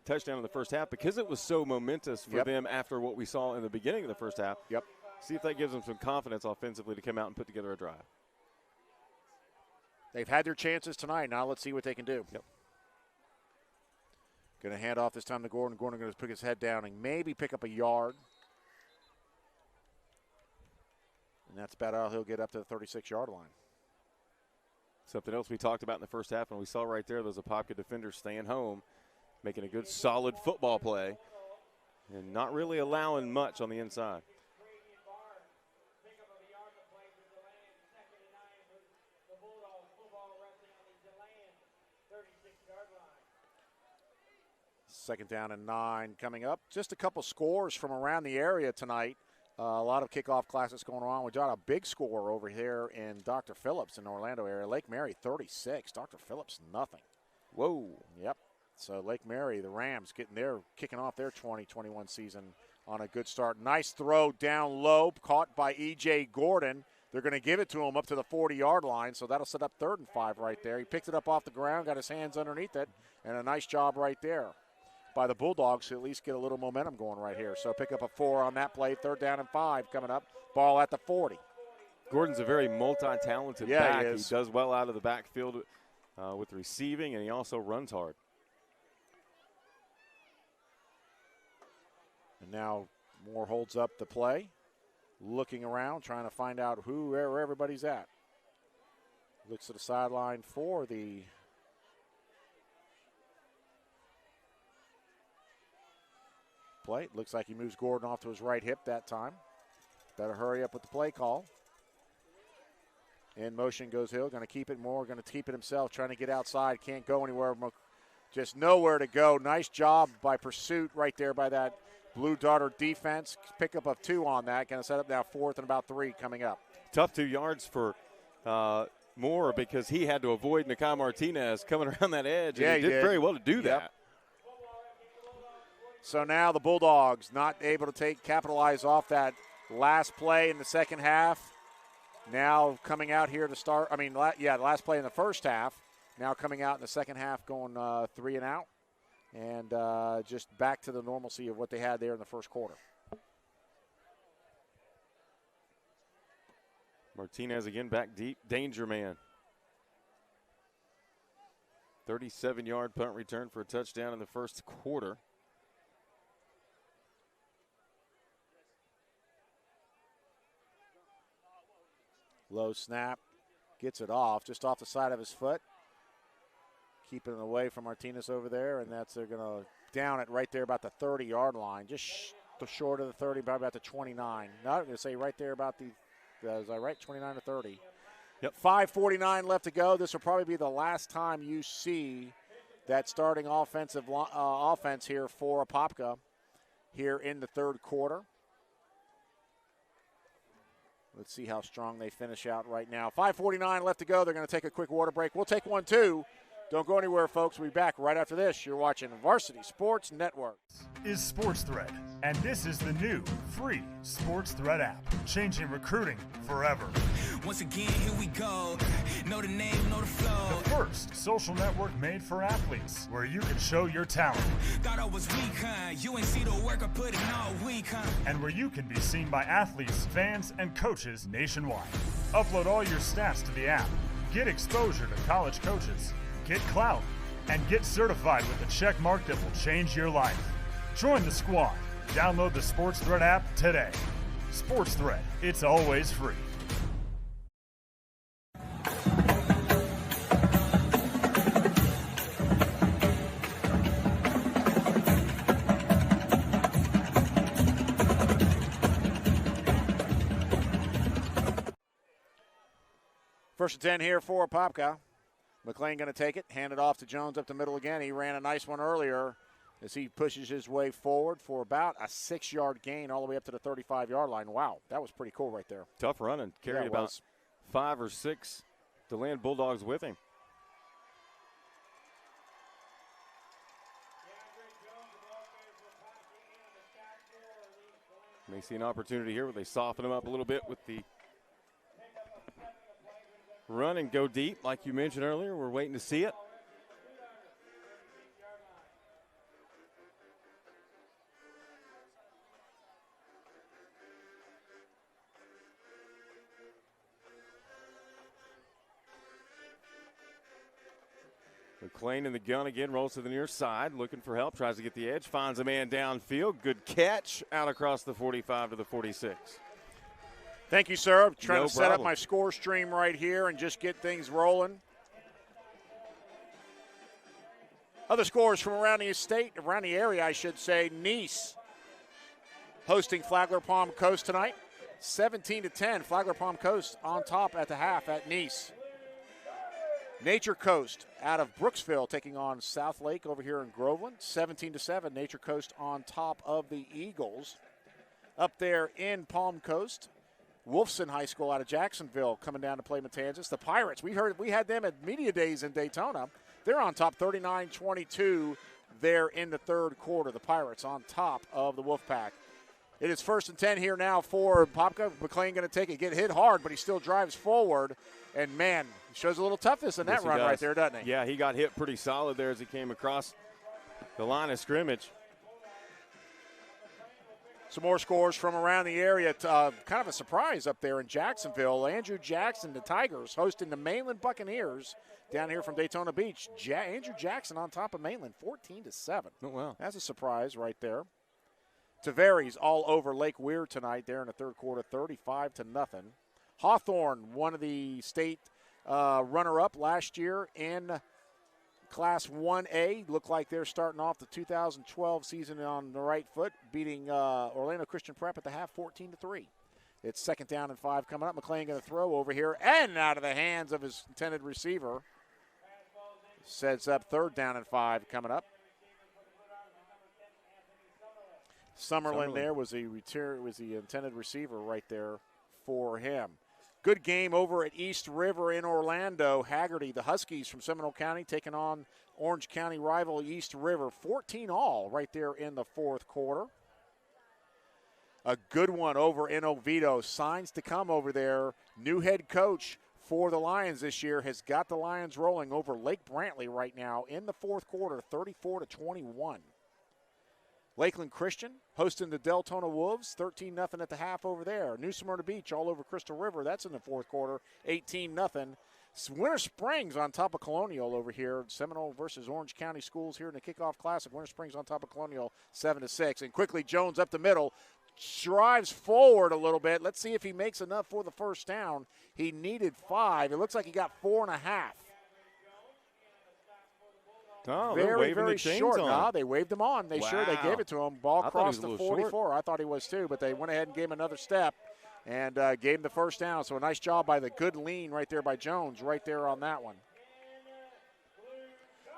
touchdown in the first half because it was so momentous for them after what we saw in the beginning of the first half. Yep. See if that gives them some confidence offensively to come out and put together a drive. They've had their chances tonight. Now let's see what they can do. Yep. Going to hand off this time to Gordon. Gordon going to pick his head down and maybe pick up a yard. And that's about all he'll get up to the 36-yard line. Something else we talked about in the first half, and we saw right there those Apopka defenders staying home, making a good solid football play, and not really allowing much on the inside. Second down and 9 coming up. Just a couple scores from around the area tonight. A lot of kickoff classes going on. We got a big score over here in Dr. Phillips in the Orlando area. Lake Mary 36, Dr. Phillips nothing. Whoa. Yep. So Lake Mary, the Rams kicking off their 2021 season on a good start. Nice throw down low, caught by E.J. Gordon. They're going to give it to him up to the 40-yard line, so that'll set up 3rd and 5 right there. He picked it up off the ground, got his hands underneath it, and a nice job right there by the Bulldogs to at least get a little momentum going right here. So pick up a 4 on that play, 3rd down and 5 coming up. Ball at the 40. Gordon's a very multi-talented back. He does well out of the backfield with receiving, and he also runs hard. And now Moore holds up the play, looking around, trying to find out where everybody's at. Looks to the sideline for the play. Looks like he moves Gordon off to his right hip that time. Better hurry up with the play call. In motion goes Hill. Going to keep it. Moore going to keep it himself, trying to get outside. Can't go anywhere. Just nowhere to go. Nice job by pursuit right there by that Blue Darter defense. Pick up of 2 on that. Going to set up now 4th and about 3 coming up. Tough 2 yards for Moore because he had to avoid Nakai Martinez coming around that edge. Yeah, and he did very well to do that. So now the Bulldogs not able to capitalize off that last play in the second half. Now coming out here to start, the last play in the first half. Now coming out in the second half going 3 and out. And just back to the normalcy of what they had there in the first quarter. Martinez again back deep. Danger man. 37-yard punt return for a touchdown in the first quarter. Low snap, gets it off, just off the side of his foot. Keeping it away from Martinez over there, and they're going to down it right there about the 30-yard line, just short of the 30, about the 29. No, I'm going to say right there about is I right, 29 to 30. Yep. 5:49 left to go. This will probably be the last time you see that starting offense here for Apopka here in the third quarter. Let's see how strong they finish out right now. 5:49 left to go. They're going to take a quick water break. We'll take one, too. Don't go anywhere, folks. We'll be back right after this. You're watching Varsity Sports Network. Is SportsThread, and this is the new free SportsThread app, changing recruiting forever. Once again, here we go. Know the name, know the flow. The first social network made for athletes, where you can show your talent. Thought I was weak, huh? You ain't see the work I put in all week, huh? And where you can be seen by athletes, fans, and coaches nationwide. Upload all your stats to the app. Get exposure to college coaches. Get clout, and get certified with a check mark that will change your life. Join the squad. Download the SportsThread app today. SportsThread, it's always free. First and 10 here for Apopka. McLean going to take it, hand it off to Jones up the middle again. He ran a nice one earlier as he pushes his way forward for about a 6-yard gain all the way up to the 35-yard line. Wow, that was pretty cool right there. Tough run and carried about 5 or 6 Deland Bulldogs with him. May see an opportunity here where they soften him up a little bit with the run and go deep, like you mentioned earlier. We're waiting to see it. McLean in the gun again, rolls to the near side, looking for help, tries to get the edge, finds a man downfield. Good catch out across the 45 to the 46. Thank you, sir. I'm trying No to set up problem. my score stream right here and just get things rolling. Other scores from around the area, I should say. Nice hosting Flagler Palm Coast tonight. 17-10, Flagler Palm Coast on top at the half at Nice. Nature Coast out of Brooksville taking on South Lake over here in Groveland. 17-7, Nature Coast on top of the Eagles. Up there in Palm Coast, Wolfson High School out of Jacksonville coming down to play Matanzas. The Pirates, we had them at Media Days in Daytona. They're on top 39-22 there in the third quarter. The Pirates on top of the Wolfpack. It is 1st and 10 here now for Apopka. McLean going to take it, get hit hard, but he still drives forward. And, man, he shows a little toughness in that run right there, doesn't he? Yeah, he got hit pretty solid there as he came across the line of scrimmage. Some more scores from around the area. Kind of a surprise up there in Jacksonville. Andrew Jackson, the Tigers, hosting the Mainland Buccaneers down here from Daytona Beach. Andrew Jackson on top of Mainland, 14-7. Oh, wow. That's a surprise right there. Tavares all over Lake Weir tonight there in the third quarter, 35-0. Hawthorne, one of the state runner-up last year in Class 1A. Look like they're starting off the 2012 season on the right foot, beating Orlando Christian Prep at the half, 14-3. It's 2nd down and 5 coming up. McLean going to throw over here and out of the hands of his intended receiver. Sets up 3rd down and 5 coming up. Summerlin there was the intended receiver right there for him. Good game over at East River in Orlando. Haggerty, the Huskies from Seminole County, taking on Orange County rival East River. 14-all right there in the fourth quarter. A good one over in Oviedo. Signs to come over there. New head coach for the Lions this year has got the Lions rolling over Lake Brantley right now in the fourth quarter, 34-21. Lakeland Christian hosting the Deltona Wolves, 13-0 at the half over there. New Smyrna Beach all over Crystal River. That's in the fourth quarter, 18-0. Winter Springs on top of Colonial over here. Seminole versus Orange County Schools here in the Kickoff Classic. Winter Springs on top of Colonial, 7-6. And quickly Jones up the middle, drives forward a little bit. Let's see if he makes enough for the first down. He needed 5. It looks like he got 4.5. Oh, very short. On. No, they waved him on. They gave it to him. Ball crossed the 44. Short. I thought he was too, but they went ahead and gave him another step and gave him the first down. So a nice job by the good lean right there by Jones right there on that one.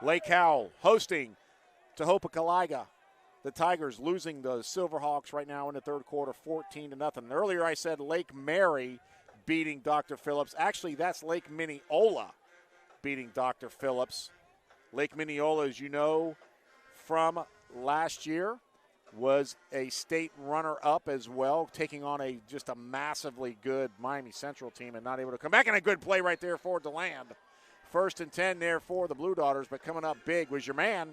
Lake Howell hosting Tehopa Caliga. The Tigers losing the Silverhawks right now in the third quarter, 14-0. Earlier I said Lake Mary beating Dr. Phillips. Actually, that's Lake Mineola beating Dr. Phillips. Lake Mineola, as you know, from last year, was a state runner-up as well, taking on just a massively good Miami Central team and not able to come back. And a good play right there for Deland. 1st and 10 there for the Blue Daughters, but coming up big was your man.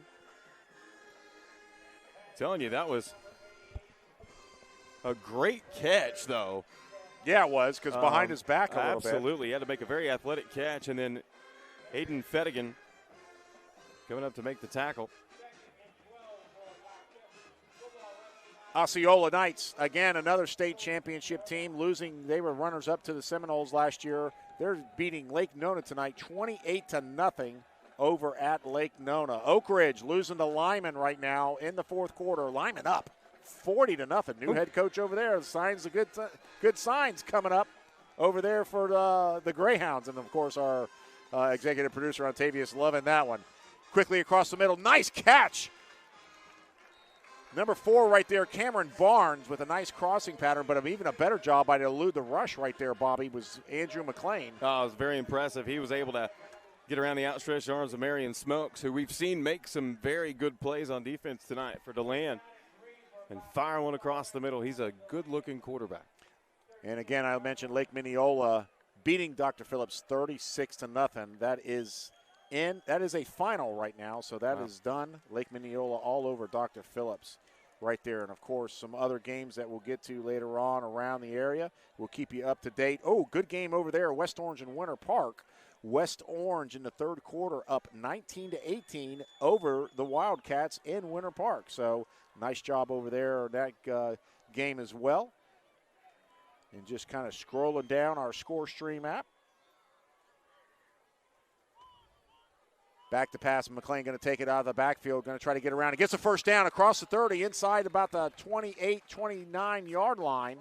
Telling you, that was a great catch, though. Yeah, it was, because behind his back a little bit. Absolutely. He had to make a very athletic catch, and then Aiden Fettigan coming up to make the tackle. Osceola Knights, again, another state championship team, losing. They were runners-up to the Seminoles last year. They're beating Lake Nona tonight, 28-0 over at Lake Nona. Oak Ridge losing to Lyman right now in the fourth quarter. Lyman up 40-0. New head coach over there. Signs of good signs coming up over there for the Greyhounds. And, of course, our executive producer, Ontavious, loving that one. Quickly across the middle. Nice catch Number 4 right there, Cameron Barnes with a nice crossing pattern, but even a better job by to elude the rush right there, Bobby, was Andrew McLean. Oh, it was very impressive. He was able to get around the outstretched arms of Marion Smokes, who we've seen make some very good plays on defense tonight for Deland, and fire one across the middle. He's a good-looking quarterback. And again, I mentioned Lake Mineola beating Dr. Phillips 36-0. That is a final right now, so that is done. Lake Mineola all over Dr. Phillips right there. And, of course, some other games that we'll get to later on around the area. We'll keep you up to date. Oh, good game over there, West Orange and Winter Park. West Orange in the third quarter up 19-18 over the Wildcats in Winter Park. So nice job over there that game as well. And just kind of scrolling down our score stream app. Back to pass, McLean going to take it out of the backfield, going to try to get around. He gets a first down across the 30, inside about the 28, 29-yard line.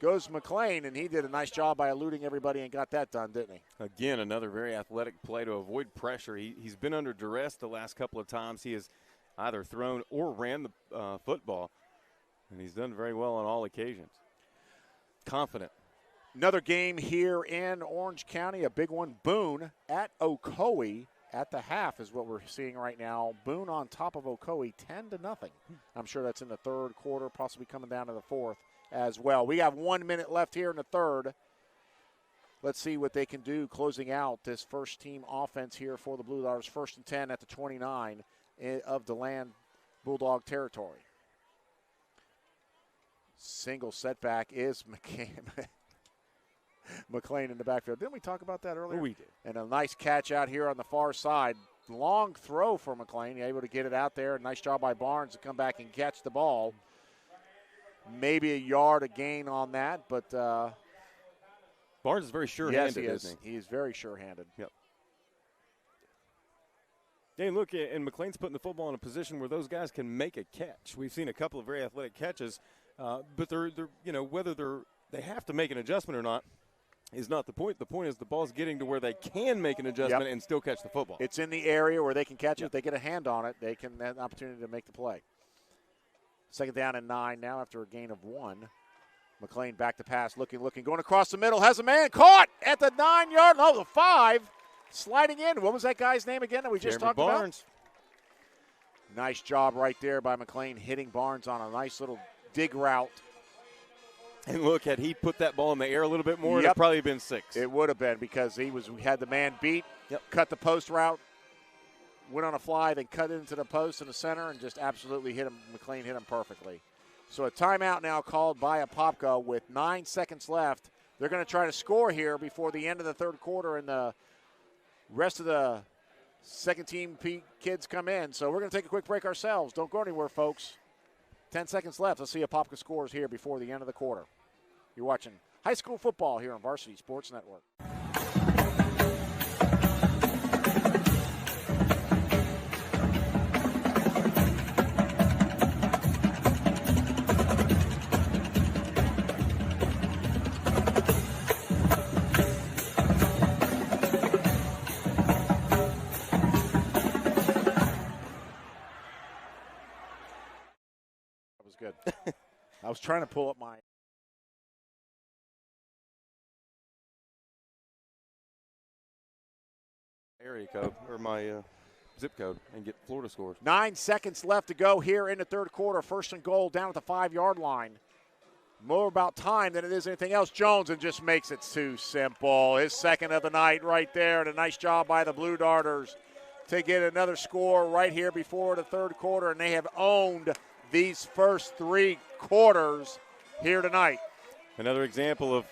Goes McLean, and he did a nice job by eluding everybody and got that done, didn't he? Again, another very athletic play to avoid pressure. He's been under duress the last couple of times. He has either thrown or ran the football, and he's done very well on all occasions. Confident. Another game here in Orange County, a big one. Boone at Ocoee. At the half is what we're seeing right now. Boone on top of Ocoee, 10-0. I'm sure that's in the third quarter, possibly coming down to the fourth as well. We have 1 minute left here in the third. Let's see what they can do closing out this first team offense here for the Blue Darters. 1st and 10 at the 29 of Deland Bulldog territory. Single setback is McLean in the backfield. Didn't we talk about that earlier? We did. And a nice catch out here on the far side. Long throw for McLean. Able to get it out there. Nice job by Barnes to come back and catch the ball. Maybe a yard of gain on that, but Barnes is very sure-handed, yes, he is. isn't he? He is very sure-handed. Yep. Yeah, look, and McLean's putting the football in a position where those guys can make a catch. We've seen a couple of very athletic catches, but they're whether they have to make an adjustment or not is not the point. The point is the ball's getting to where they can make an adjustment and still catch the football. It's in the area where they can catch it. If they get a hand on it, they can have an opportunity to make the play. 2nd down and 9 now after a gain of 1. McLean back to pass, looking, going across the middle, has a man caught at the 9-yard, the 5, sliding in. What was that guy's name again that we just talked Barnes. About? Nice job right there by McLean, hitting Barnes on a nice little dig route. And look, had he put that ball in the air a little bit more, it would probably been 6. It would have been because we had the man beat, cut the post route, went on a fly, then cut into the post in the center and just absolutely hit him. McLean hit him perfectly. So a timeout now called by Apopka with 9 seconds left. They're going to try to score here before the end of the third quarter, and the rest of the second team kids come in. So we're going to take a quick break ourselves. Don't go anywhere, folks. 10 seconds left. Let's see Apopka scores here before the end of the quarter. You're watching high school football here on Varsity Sports Network. That was good. I was trying to pull up my area code or my zip code and get Florida scores. 9 seconds left to go here in the third quarter. 1st and goal down at the 5-yard line. More about time than it is anything else. Jones and just makes it too simple. His second of the night right there, and a nice job by the Blue Darters to get another score right here before the third quarter, and they have owned these first 3 quarters here tonight. Another example of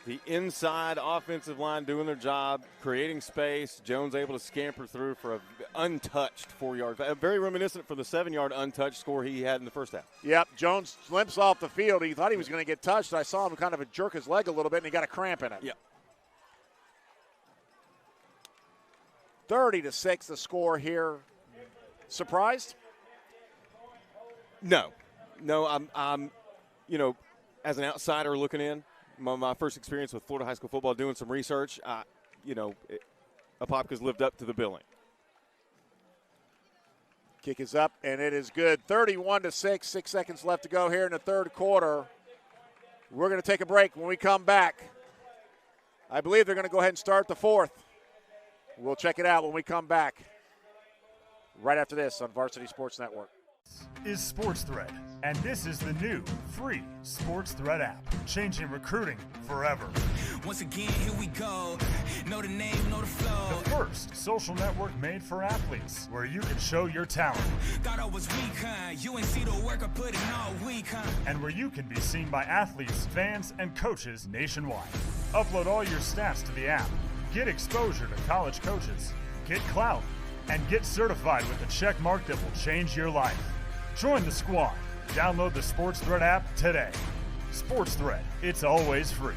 the inside offensive line doing their job, creating space. Jones able to scamper through for an untouched 4-yard. Very reminiscent for the 7-yard untouched score he had in the first half. Yep, Jones limps off the field. He thought he was going to get touched. I saw him kind of jerk his leg a little bit, and he got a cramp in it. Yep. 30-6 the score here. Surprised? No, I'm as an outsider looking in, my first experience with Florida high school football, doing some research, Apopka's lived up to the billing. Kick is up, and it is good. 31-6, 6 seconds left to go here in the third quarter. We're going to take a break. When we come back, I believe they're going to go ahead and start the fourth. We'll check it out when we come back right after this on Varsity Sports Network. Is Sports Thread, and this is the new free Sports Thread app, changing recruiting forever. Once again, here we go. Know the name, know the flow. The first social network made for athletes, where you can show your talent. Thought I was weak, huh? You ain't see the work I put in all week, huh? And where you can be seen by athletes, fans, and coaches nationwide. Upload all your stats to the app. Get exposure to college coaches. Get clout. And get certified with a check mark that will change your life. Join the squad. Download the Sports Thread app today. Sports Thread, it's always free.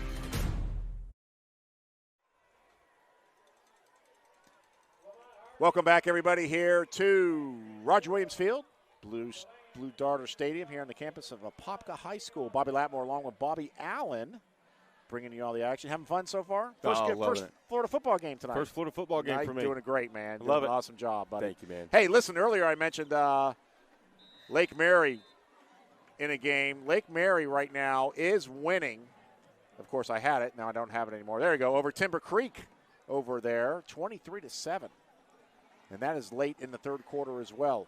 Welcome back, everybody, here to Roger Williams Field, Blue Darter Stadium here on the campus of Apopka High School. Bobby Latmore along with Bobby Allen bringing you all the action. Having fun so far? First Florida football game tonight. First Florida football game for me. Doing a great, man. Love it. Awesome job, buddy. Thank you, man. Hey, listen, earlier I mentioned Lake Mary in a game. Lake Mary right now is winning. Of course, I had it. Now I don't have it anymore. There you go. Over Timber Creek over there, 23-7. And that is late in the third quarter as well.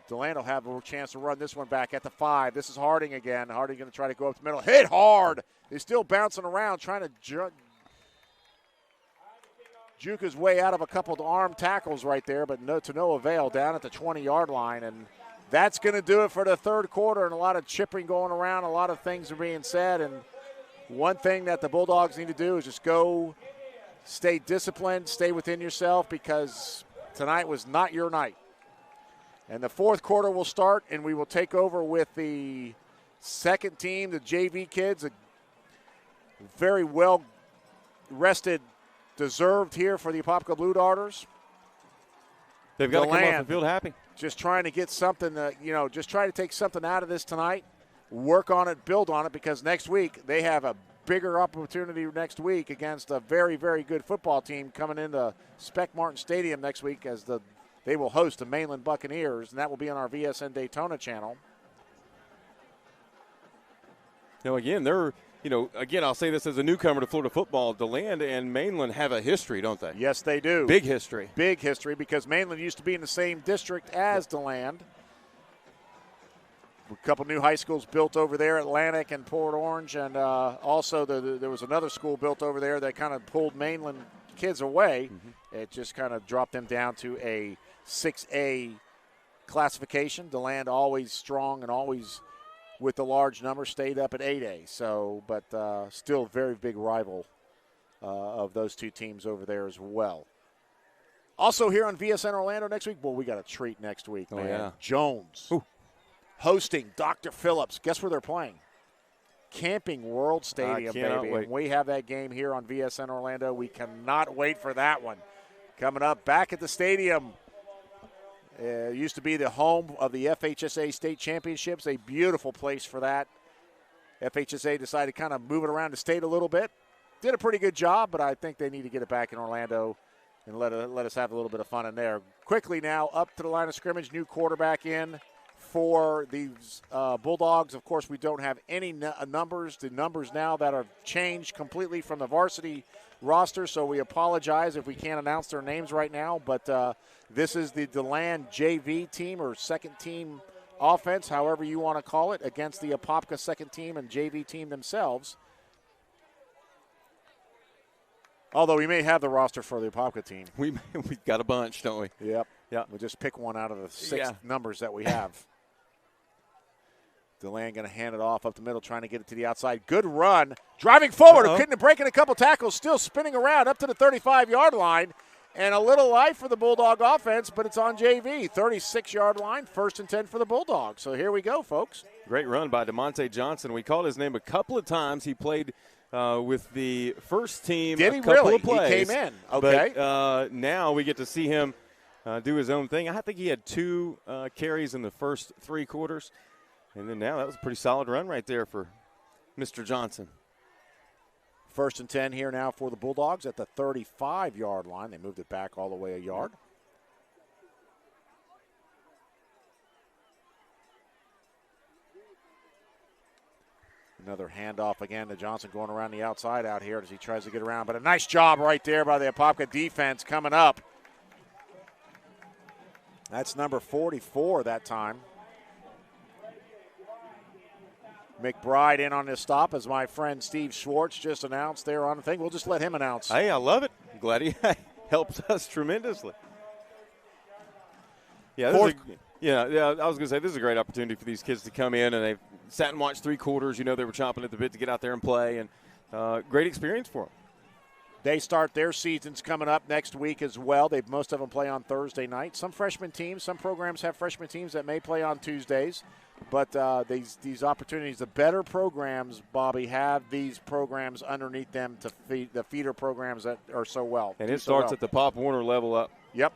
Deland will have a chance to run this one back at the 5. This is Harding again. Harding going to try to go up the middle. Hit hard. He's still bouncing around, trying to juke his way out of a couple of arm tackles right there, but to no avail down at the 20-yard line. And that's going to do it for the third quarter, and a lot of chipping going around. A lot of things are being said. And one thing that the Bulldogs need to do is just go stay disciplined, stay within yourself, because tonight was not your night. And the fourth quarter will start, and we will take over with the second team, the JV kids, a very well-rested, deserved here for the Apopka Blue Darters. They've got to come off the field happy. Just trying to get something, just try to take something out of this tonight, work on it, build on it, because next week they have a bigger opportunity next week against a very, very good football team coming into Spec Martin Stadium next week as they will host the Mainland Buccaneers, and that will be on our VSN Daytona channel. Again, I'll say this as a newcomer to Florida football, Deland and Mainland have a history, don't they? Yes, they do. Big history. Big history, because Mainland used to be in the same district as Deland. A couple new high schools built over there, Atlantic and Port Orange, and also there was another school built over there that kind of pulled Mainland kids away. Mm-hmm. It just kind of dropped them down to a 6A classification. Deland always strong and always with the large number stayed up at 8A. So, but still a very big rival of those two teams over there as well. Also here on VSN Orlando next week, we got a treat next week, man. Yeah. Jones. Ooh. Hosting Dr. Phillips. Guess where they're playing? Camping World Stadium, baby. Wait. And we have that game here on VSN Orlando. We cannot wait for that one. Coming up back at the stadium. It used to be the home of the FHSA State Championships, a beautiful place for that. FHSA decided to kind of move it around the state a little bit. Did a pretty good job, but I think they need to get it back in Orlando and let us have a little bit of fun in there. Quickly now, up to the line of scrimmage, new quarterback in for these Bulldogs. Of course, we don't have any numbers. The numbers now that have changed completely from the varsity roster, so we apologize if we can't announce their names right now. But this is the Deland JV team or second team offense, however you want to call it, against the Apopka second team and JV team themselves. Although we may have the roster for the Apopka team. We've got a bunch, don't we? Yep. Yeah. We'll just pick one out of the six numbers that we have. Deland going to hand it off up the middle, trying to get it to the outside. Good run. Driving forward, breaking a couple tackles, still spinning around up to the 35-yard line. And a little life for the Bulldog offense, but it's on JV. 36-yard line, 1st and 10 for the Bulldogs. So here we go, folks. Great run by DeMonte Johnson. We called his name a couple of times. He played with the first team Did he a couple really? of plays. He came in. Okay. But now we get to see him do his own thing. I think he had 2 carries in the first 3 quarters. And then now that was a pretty solid run right there for Mr. Johnson. 1st and 10 here now for the Bulldogs at the 35-yard line. They moved it back all the way a yard. Another handoff again to Johnson going around the outside out here as he tries to get around. But a nice job right there by the Apopka defense coming up. That's number 44 that time. McBride in on this stop, as my friend Steve Schwartz just announced there on the thing. We'll just let him announce. Hey, I love it. I'm glad he helps us tremendously. Yeah, I was going to say, this is a great opportunity for these kids to come in, and they've sat and watched 3 quarters. They were chomping at the bit to get out there and play, and great experience for them. They start their seasons coming up next week as well. Most of them play on Thursday night. Some freshman teams, some programs have freshman teams that may play on Tuesdays. But these opportunities, the better programs, Bobby, have these programs underneath them to feed the feeder programs that are so well. And it starts at the Pop Warner level up. Yep.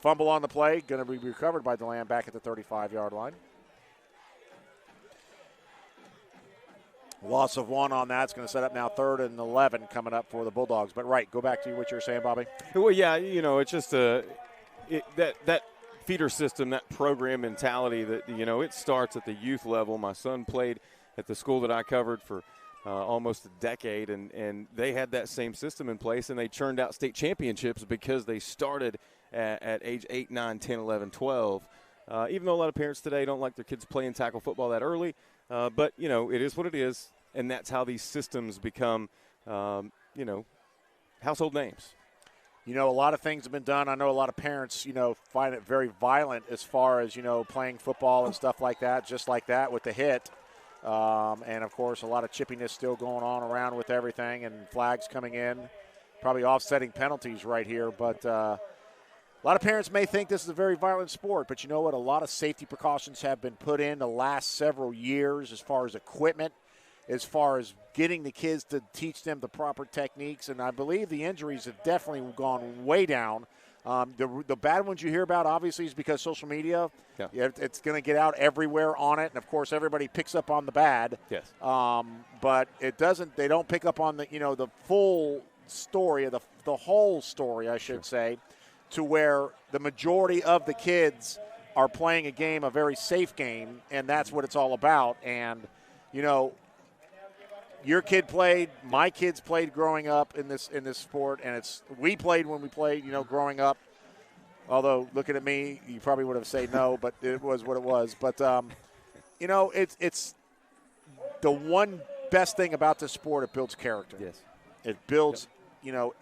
Fumble on the play, going to be recovered by Deland back at the 35-yard line. Loss of 1 on that. It's going to set up now 3rd and 11 coming up for the Bulldogs. But, right, go back to what you were saying, Bobby. Well, yeah, it's just that feeder system, that program mentality that, it starts at the youth level. My son played at the school that I covered for almost a decade, and they had that same system in place, and they churned out state championships because they started at age 8, 9, 10, 11, 12. Even though a lot of parents today don't like their kids playing tackle football that early, but, it is what it is, and that's how these systems become, household names. A lot of things have been done. I know a lot of parents, find it very violent as far as, playing football and stuff like that, just like that with the hit. And, of course, a lot of chippiness still going on around with everything and flags coming in, probably offsetting penalties right here. But a lot of parents may think this is a very violent sport, but you know what? A lot of safety precautions have been put in the last several years as far as equipment, as far as getting the kids to teach them the proper techniques. And I believe the injuries have definitely gone way down. The bad ones you hear about, obviously, is because social media. Yeah. It's going to get out everywhere on it. And, of course, everybody picks up on the bad. Yes. But it doesn't – they don't pick up on the, the full story, or the whole story, I should say, to where the majority of the kids are playing a game, a very safe game, and that's what it's all about. And, your kid played, my kids played growing up in this sport, and we played when we played, growing up. Although, looking at me, you probably would have said no, but it was what it was. But, it's the one best thing about this sport, it builds character. Yes. It builds,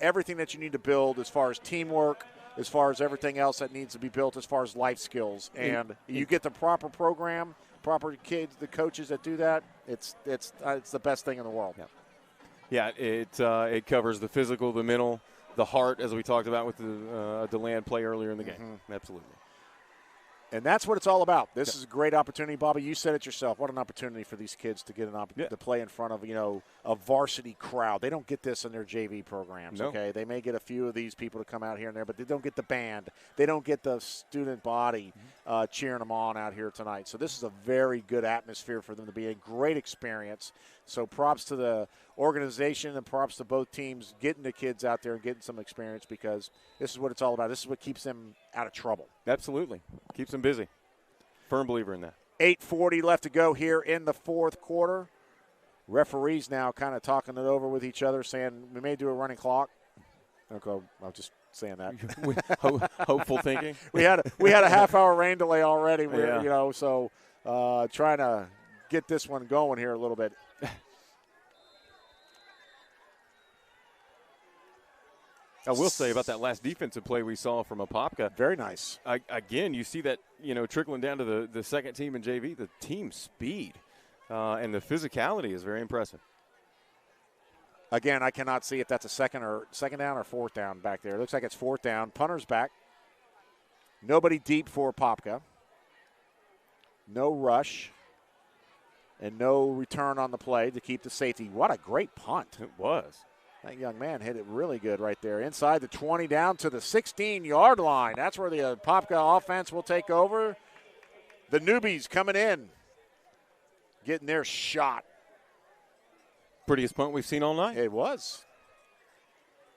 everything that you need to build as far as teamwork, as far as everything else that needs to be built as far as life skills. And you get the proper program, proper kids, the coaches that do that, it's the best thing in the world. Yeah, it covers the physical, the mental, the heart, as we talked about with the Deland play earlier in the game. Mm-hmm. Absolutely. And that's what it's all about. This is a great opportunity, Bobby. You said it yourself. What an opportunity for these kids to get an opportunity to play in front of, a varsity crowd. They don't get this in their JV programs, okay? They may get a few of these people to come out here and there, but they don't get the band. They don't get the student body cheering them on out here tonight. So this is a very good atmosphere for them to be, a great experience. So props to the organization and props to both teams getting the kids out there and getting some experience, because this is what it's all about. This is what keeps them out of trouble. Absolutely. Keeps them busy. Firm believer in that. 8:40 left to go here in the fourth quarter. Referees now kind of talking it over with each other, saying we may do a running clock. Okay, I'm just saying that. Hopeful thinking. We had a half-hour rain delay already. So trying to get this one going here a little bit. I will say about that last defensive play we saw from Apopka. Very nice. Again, you see that, trickling down to the second team in JV, the team speed and the physicality is very impressive. Again, I cannot see if that's a second down or fourth down back there. It looks like it's fourth down. Punter's back. Nobody deep for Apopka. No rush. And no return on the play to keep the safety. What a great punt. It was. That young man hit it really good right there. Inside the 20 down to the 16-yard line. That's where the Apopka offense will take over. The newbies coming in, getting their shot. Prettiest punt we've seen all night. It was.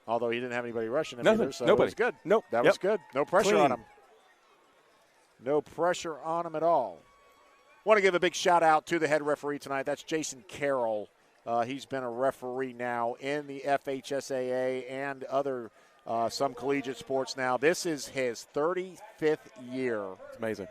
Although he didn't have anybody rushing him Nothing. either, so Nobody. it was good. Nope. Was good. No pressure Clean. on him. No pressure on him at all. Want to give a big shout out to the head referee tonight. That's Jason Carroll. He's been a referee now in the FHSAA and other some collegiate sports now. This is his 35th year. It's amazing.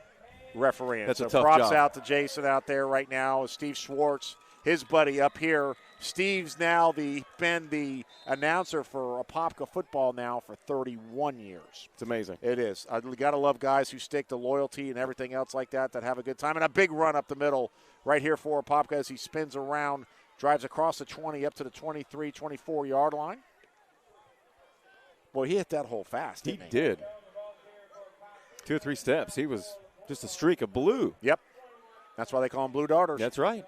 Refereeing. That's so a tough props job. out to Jason out there right now. Steve Schwartz, his buddy up here. Steve's now been the announcer for Apopka football now for 31 years. It's amazing. It is. I got to love guys who stick to loyalty and everything else like that have a good time. And a big run up the middle right here for Apopka as he spins around, drives across the 20 up to the 23, 24-yard line. Boy, he hit that hole fast, didn't he? He did. 2 or 3 steps. He was just a streak of blue. Yep. That's why they call them blue darters. That's right.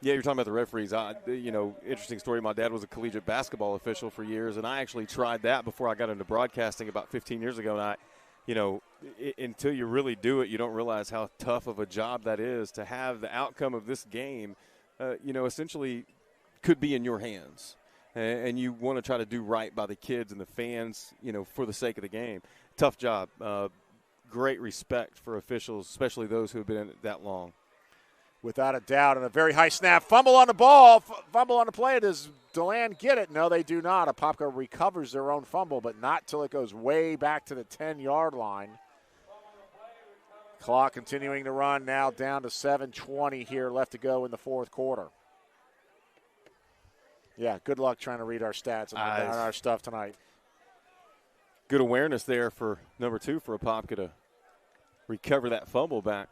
Yeah, you're talking about the referees. Interesting story. My dad was a collegiate basketball official for years, and I actually tried that before I got into broadcasting about 15 years ago. And until you really do it, you don't realize how tough of a job that is to have the outcome of this game, essentially could be in your hands. And you want to try to do right by the kids and the fans, for the sake of the game. Tough job. Great respect for officials, especially those who have been in it that long. Without a doubt, and a very high snap. Fumble on the ball. Fumble on the play. Does Deland get it? No, they do not. Apopka recovers their own fumble, but not till it goes way back to the 10-yard line. Clock continuing to run now down to 7:20 here left to go in the fourth quarter. Yeah, good luck trying to read our stats and our stuff tonight. Good awareness there for number 2 for Apopka to recover that fumble back.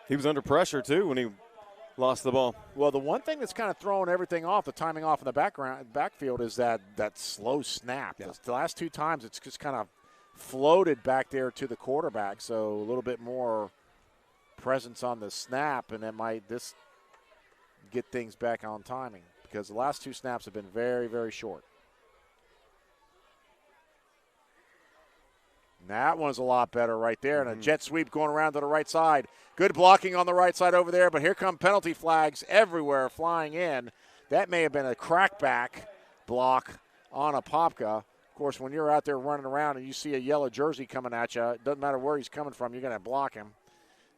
He was under pressure, too, when he lost the ball. Well, the one thing that's kind of throwing everything off, the timing off in the backfield, is that slow snap. Yeah. The last 2 times it's just kind of floated back there to the quarterback, so a little bit more presence on the snap, and it might this get things back on timing because the last 2 snaps have been very, very short. That one's a lot better right there, and a jet sweep going around to the right side. Good blocking on the right side over there, but here come penalty flags everywhere flying in. That may have been a crackback block on Apopka. Of course, when you're out there running around and you see a yellow jersey coming at you, it doesn't matter where he's coming from, you're going to block him.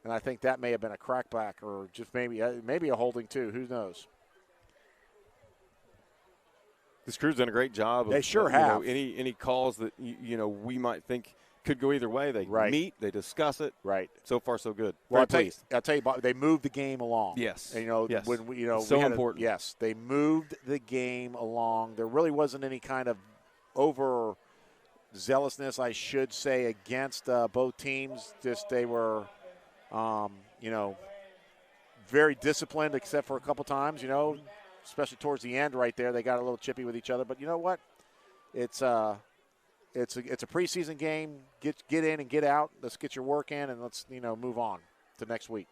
And I think that may have been a crackback or just maybe a holding too. Who knows? This crew's done a great job of they sure have. Any calls that we might think could go either way. They meet, they discuss it. Right. So far, so good. Well, Very pleased. I'll tell you, they moved the game along. Yes. And, yes. When we so had important. Yes, they moved the game along. There really wasn't any kind of over zealousness, I should say, against both teams. Just they were, very disciplined, except for a couple times. Especially towards the end, right there, they got a little chippy with each other. But you know what? It's a preseason game. Get in and get out. Let's get your work in, and let's move on to next week.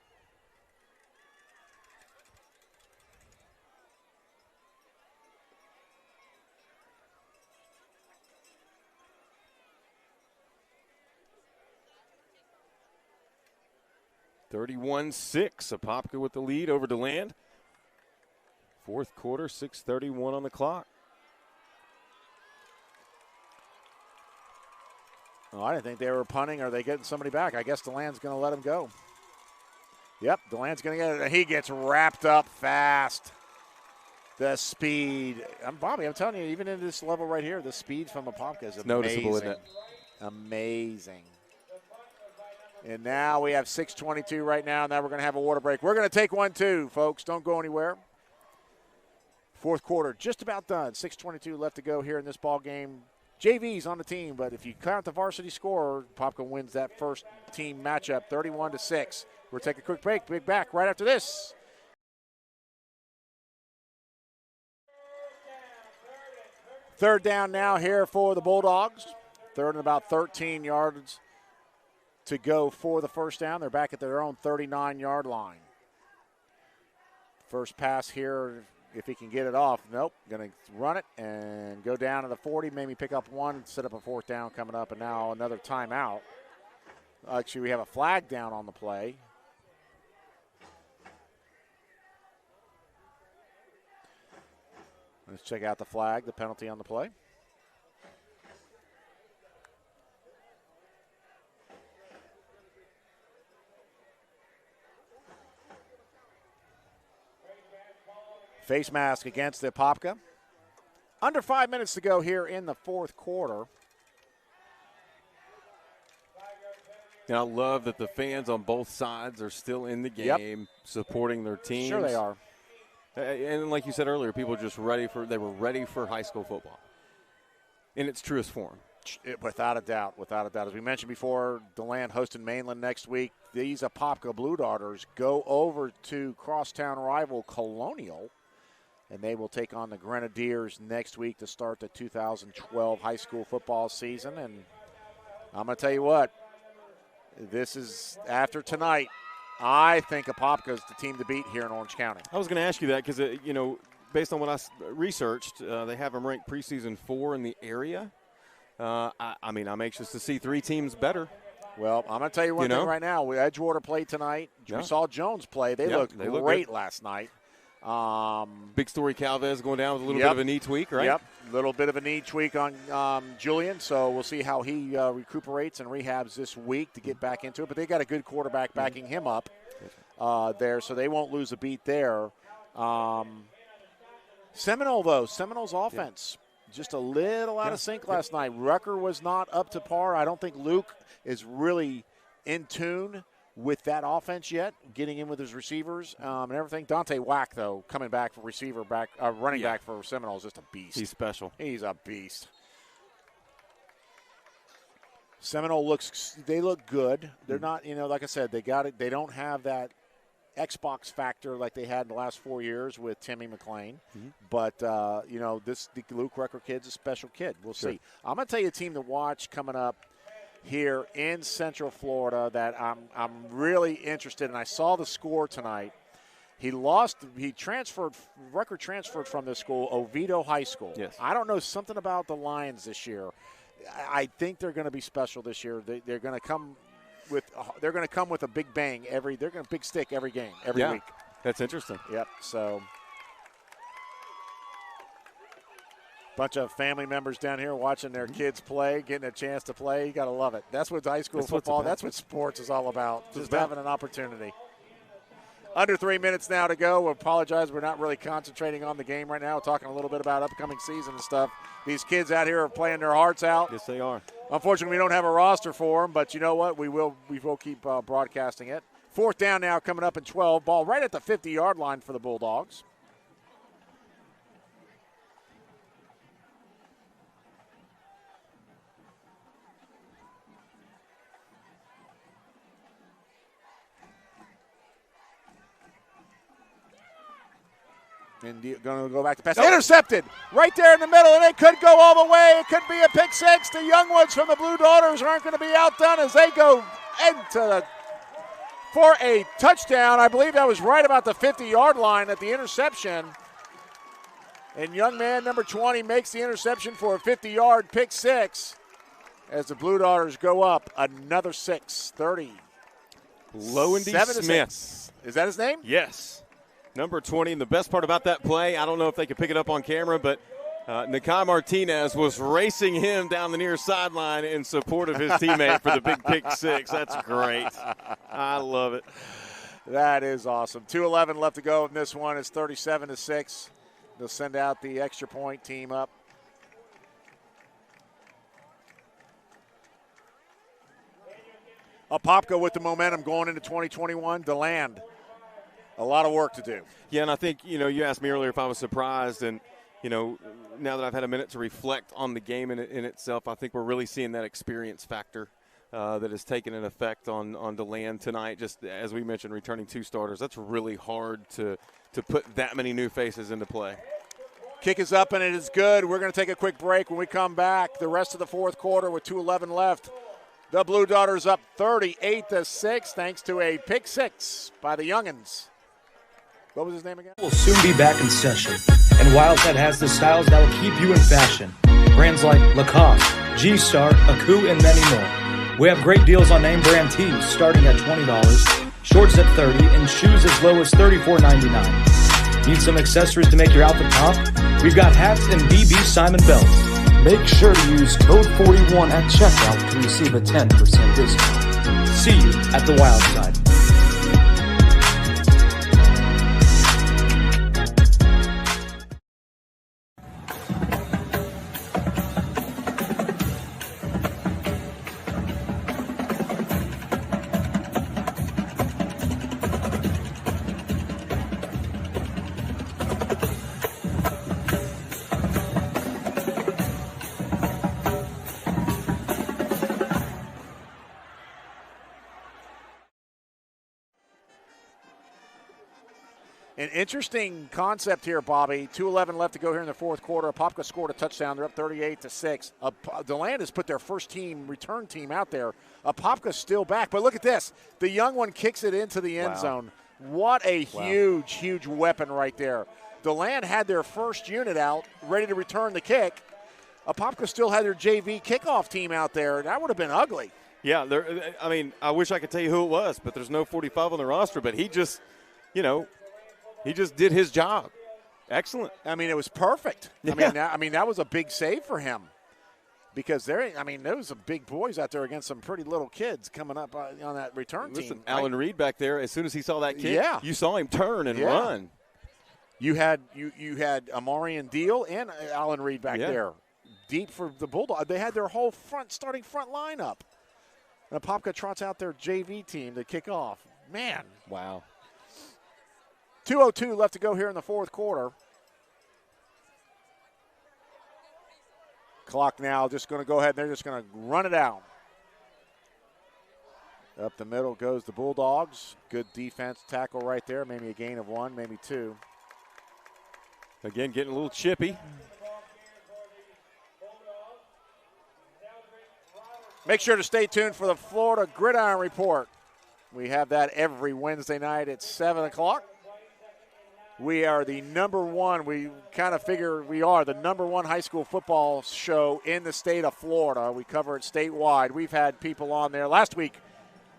Apopka with the lead over Deland. Fourth quarter, 6:31 on the clock. Oh, I didn't think they were punting. Are they getting somebody back? I guess Deland's going to let him go. Yep, Deland's going to get it. He gets wrapped up fast. The speed. Bobby, I'm telling you, even in this level right here, the speed from Apopka is amazing. Noticeable, isn't it? Amazing. And now we have 6:22 right now. Now we're going to have a water break. We're going to take one, too, folks. Don't go anywhere. Fourth quarter just about done. 6:22 left to go here in this ball game. JV's on the team, but if you count the varsity score, Apopka wins that first team matchup 31-6. We'll take a quick break. Big back right after this. Third down now here for the Bulldogs. Third and about 13 yards to go for the first down. They're back at their own 39-yard line. First pass here, if he can get it off. Nope, going to run it and go down to the 40, maybe pick up one, set up a fourth down coming up, and now another timeout. Actually, we have a flag down on the play. Let's check out the flag, the penalty on the play. Face mask against the Apopka. Under 5 minutes to go here in the fourth quarter. And I love that the fans on both sides are still in the game, supporting their teams. Sure they are. And like you said earlier, people are just ready for high school football in its truest form. Without a doubt. As we mentioned before, Deland hosting Mainland next week. These Apopka Blue Darters go over to crosstown rival Colonial, and they will take on the Grenadiers next week to start the 2012 high school football season. And I'm going to tell you what, this is after tonight. I think Apopka is the team to beat here in Orange County. I was going to ask you that because, based on what I researched, they have them ranked preseason 4 in the area. I'm anxious to see 3 teams better. Well, I'm going to tell you one thing right now. Edgewater played tonight. We saw Jones play. They looked great last night. Big Story Calvez going down with a little bit of a knee tweak, right? Yep, a little bit of a knee tweak on Julian, so we'll see how he recuperates and rehabs this week to get back into it. But they got a good quarterback backing him up there, so they won't lose a beat there. Seminole's offense, just a little out of sync last night. Rucker was not up to par. I don't think Luke is really in tune with that offense yet, getting in with his receivers and everything. Dante Wack, though, coming back for running back for Seminole is just a beast. He's special. He's a beast. Seminole they look good. They're not, like I said, they got it. They don't have that Xbox factor like they had in the last 4 years with Timmy McClain. But, the Luke Rucker kid's a special kid. We'll see. I'm going to tell you a team to watch coming up here in Central Florida that I'm really interested in. I saw the score tonight. Rucker transferred from this school, Oviedo High School. Yes. I don't know, something about the Lions this year. I think they're going to be special this year. They're going to come with a big bang they're going to big stick every game, every week. That's interesting. Yep. So bunch of family members down here watching their kids play, getting a chance to play. You got to love it. That's what high school football, that's what sports is all about, just having an opportunity. Under 3 minutes now to go. We apologize. We're not really concentrating on the game right now. We're talking a little bit about upcoming season and stuff. These kids out here are playing their hearts out. Yes, they are. Unfortunately, we don't have a roster for them, but you know what? We will keep broadcasting it. 4th down now coming up in 12. Ball right at the 50-yard line for the Bulldogs. And going to go back to pass. Intercepted right there in the middle, and it could go all the way. It could be a pick six. The young ones from the Blue Daughters aren't going to be outdone as they go for a touchdown. I believe that was right about the 50-yard line at the interception. And young man number 20 makes the interception for a 50-yard pick six as the Blue Daughters go up another 6-30. Lowendy Smith. Is that his name? Yes. Number 20, and the best part about that play, I don't know if they could pick it up on camera, but Nakai Martinez was racing him down the near sideline in support of his teammate for the big pick six. That's great. I love it. That is awesome. 2:11 left to go in this one. It's 37-6. They'll send out the extra point team up. Apopka with the momentum going into 2021. Deland. A lot of work to do. Yeah, and I think, you asked me earlier if I was surprised, and, now that I've had a minute to reflect on the game in itself, I think we're really seeing that experience factor that has taken an effect on Deland tonight. Just as we mentioned, returning 2 starters, that's really hard to put that many new faces into play. Kick is up, and it is good. We're going to take a quick break. When we come back, the rest of the fourth quarter with 2:11 left, the Blue Daughters up 38-6 thanks to a pick six by the youngins. What was his name again? We'll soon be back in session. And Wildcat has the styles that will keep you in fashion. Brands like Lacoste, G-Star, Aku, and many more. We have great deals on name brand tees starting at $20, shorts at $30, and shoes as low as $34.99. Need some accessories to make your outfit pop? We've got hats and BB Simon belts. Make sure to use code 41 at checkout to receive a 10% discount. See you at the Wild Side. An interesting concept here, Bobby. 2:11 left to go here in the fourth quarter. Apopka scored a touchdown. They're up 38-6. Deland has put their first return team out there. Apopka's still back. But look at this. The young one kicks it into the end zone. What a huge, huge weapon right there. Deland had their first unit out, ready to return the kick. Apopka still had their JV kickoff team out there. That would have been ugly. Yeah, I wish I could tell you who it was, but there's no 45 on the roster. But he just, he just did his job. Excellent. I mean, it was perfect. Yeah. I mean, that was a big save for him because there was some big boys out there against some pretty little kids coming up on that return team. Alan Reed back there, as soon as he saw that kick, you saw him turn and run. You had Amarian Deal and Alan Reed back there, deep for the Bulldogs. They had their whole starting front lineup. And Apopka trots out their JV team to kick off. Man. Wow. 2:02 left to go here in the fourth quarter. Clock now just going to go ahead and they're just going to run it out. Up the middle goes the Bulldogs. Good defense tackle right there. Maybe a gain of 1, maybe 2. Again, getting a little chippy. Make sure to stay tuned for the Florida Gridiron Report. We have that every Wednesday night at 7 o'clock. We are the number one. We kind of figure we are the number one high school football show in the state of Florida. We cover it statewide. We've had people on there. Last week,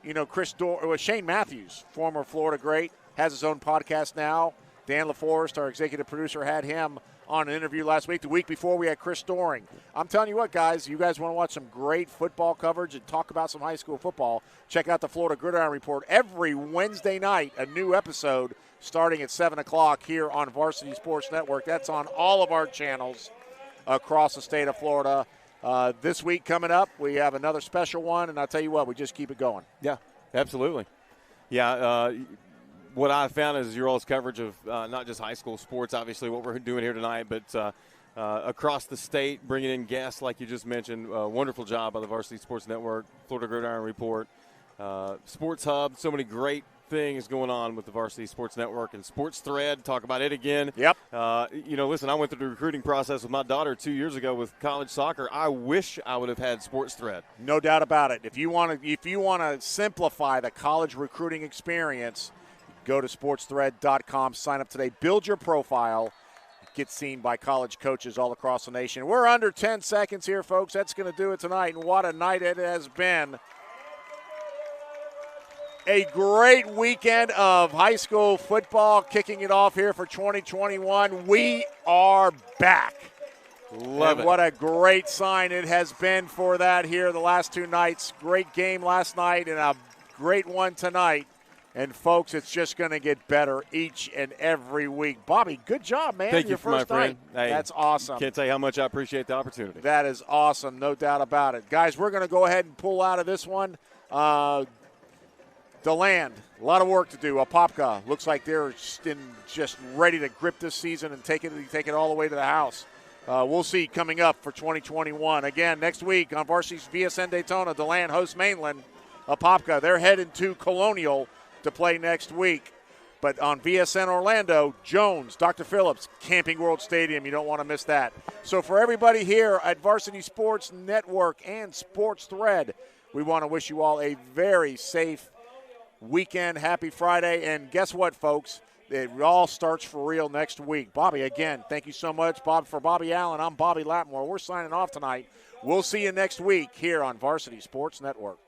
Shane Matthews, former Florida great, has his own podcast now. Dan LaForest, our executive producer, had him on an interview last week. The week before, we had Chris Doring. I'm telling you what, guys, you guys want to watch some great football coverage and talk about some high school football, check out the Florida Gridiron Report every Wednesday night, a new episode starting at 7 o'clock here on Varsity Sports Network. That's on all of our channels across the state of Florida. This week coming up, we have another special one, and I'll tell you what, we just keep it going. Yeah, absolutely. Yeah, what I found is your all's coverage of not just high school sports, obviously what we're doing here tonight, but across the state, bringing in guests like you just mentioned. Wonderful job by the Varsity Sports Network, Florida Gridiron Report, Sports Hub. So many great things going on with the Varsity Sports Network and Sports Thread. Talk about it again. Yep. Listen, I went through the recruiting process with my daughter 2 years ago with college soccer. I wish I would have had Sports Thread. No doubt about it. If you want to simplify the college recruiting experience, go to sportsthread.com, sign up today, build your profile, get seen by college coaches all across the nation. We're under 10 seconds here, folks. That's going to do it tonight, and what a night it has been. A great weekend of high school football, kicking it off here for 2021. We are back. Love it. What a great sign it has been for that here the last 2 nights. Great game last night and a great one tonight. And, folks, it's just going to get better each and every week. Bobby, good job, man. Thank you, Your first my friend. night. Hey, that's awesome. Can't tell you how much I appreciate the opportunity. That is awesome, no doubt about it. Guys, we're going to go ahead and pull out of this one. Deland, a lot of work to do. Apopka looks like they're just ready to grip this season and take it all the way to the house. We'll see coming up for 2021. Again, next week on Varsity's VSN Daytona, Deland hosts Mainland. Apopka, they're headed to Colonial to play next week. But on VSN Orlando, Jones, Dr. Phillips, Camping World Stadium. You don't want to miss that. So for everybody here at Varsity Sports Network and Sports Thread, we want to wish you all a very safe weekend. Happy Friday. And guess what, folks? It all starts for real next week. Bobby, again, thank you so much. For Bobby Allen, I'm Bobby Latmore. We're signing off tonight. We'll see you next week here on Varsity Sports Network.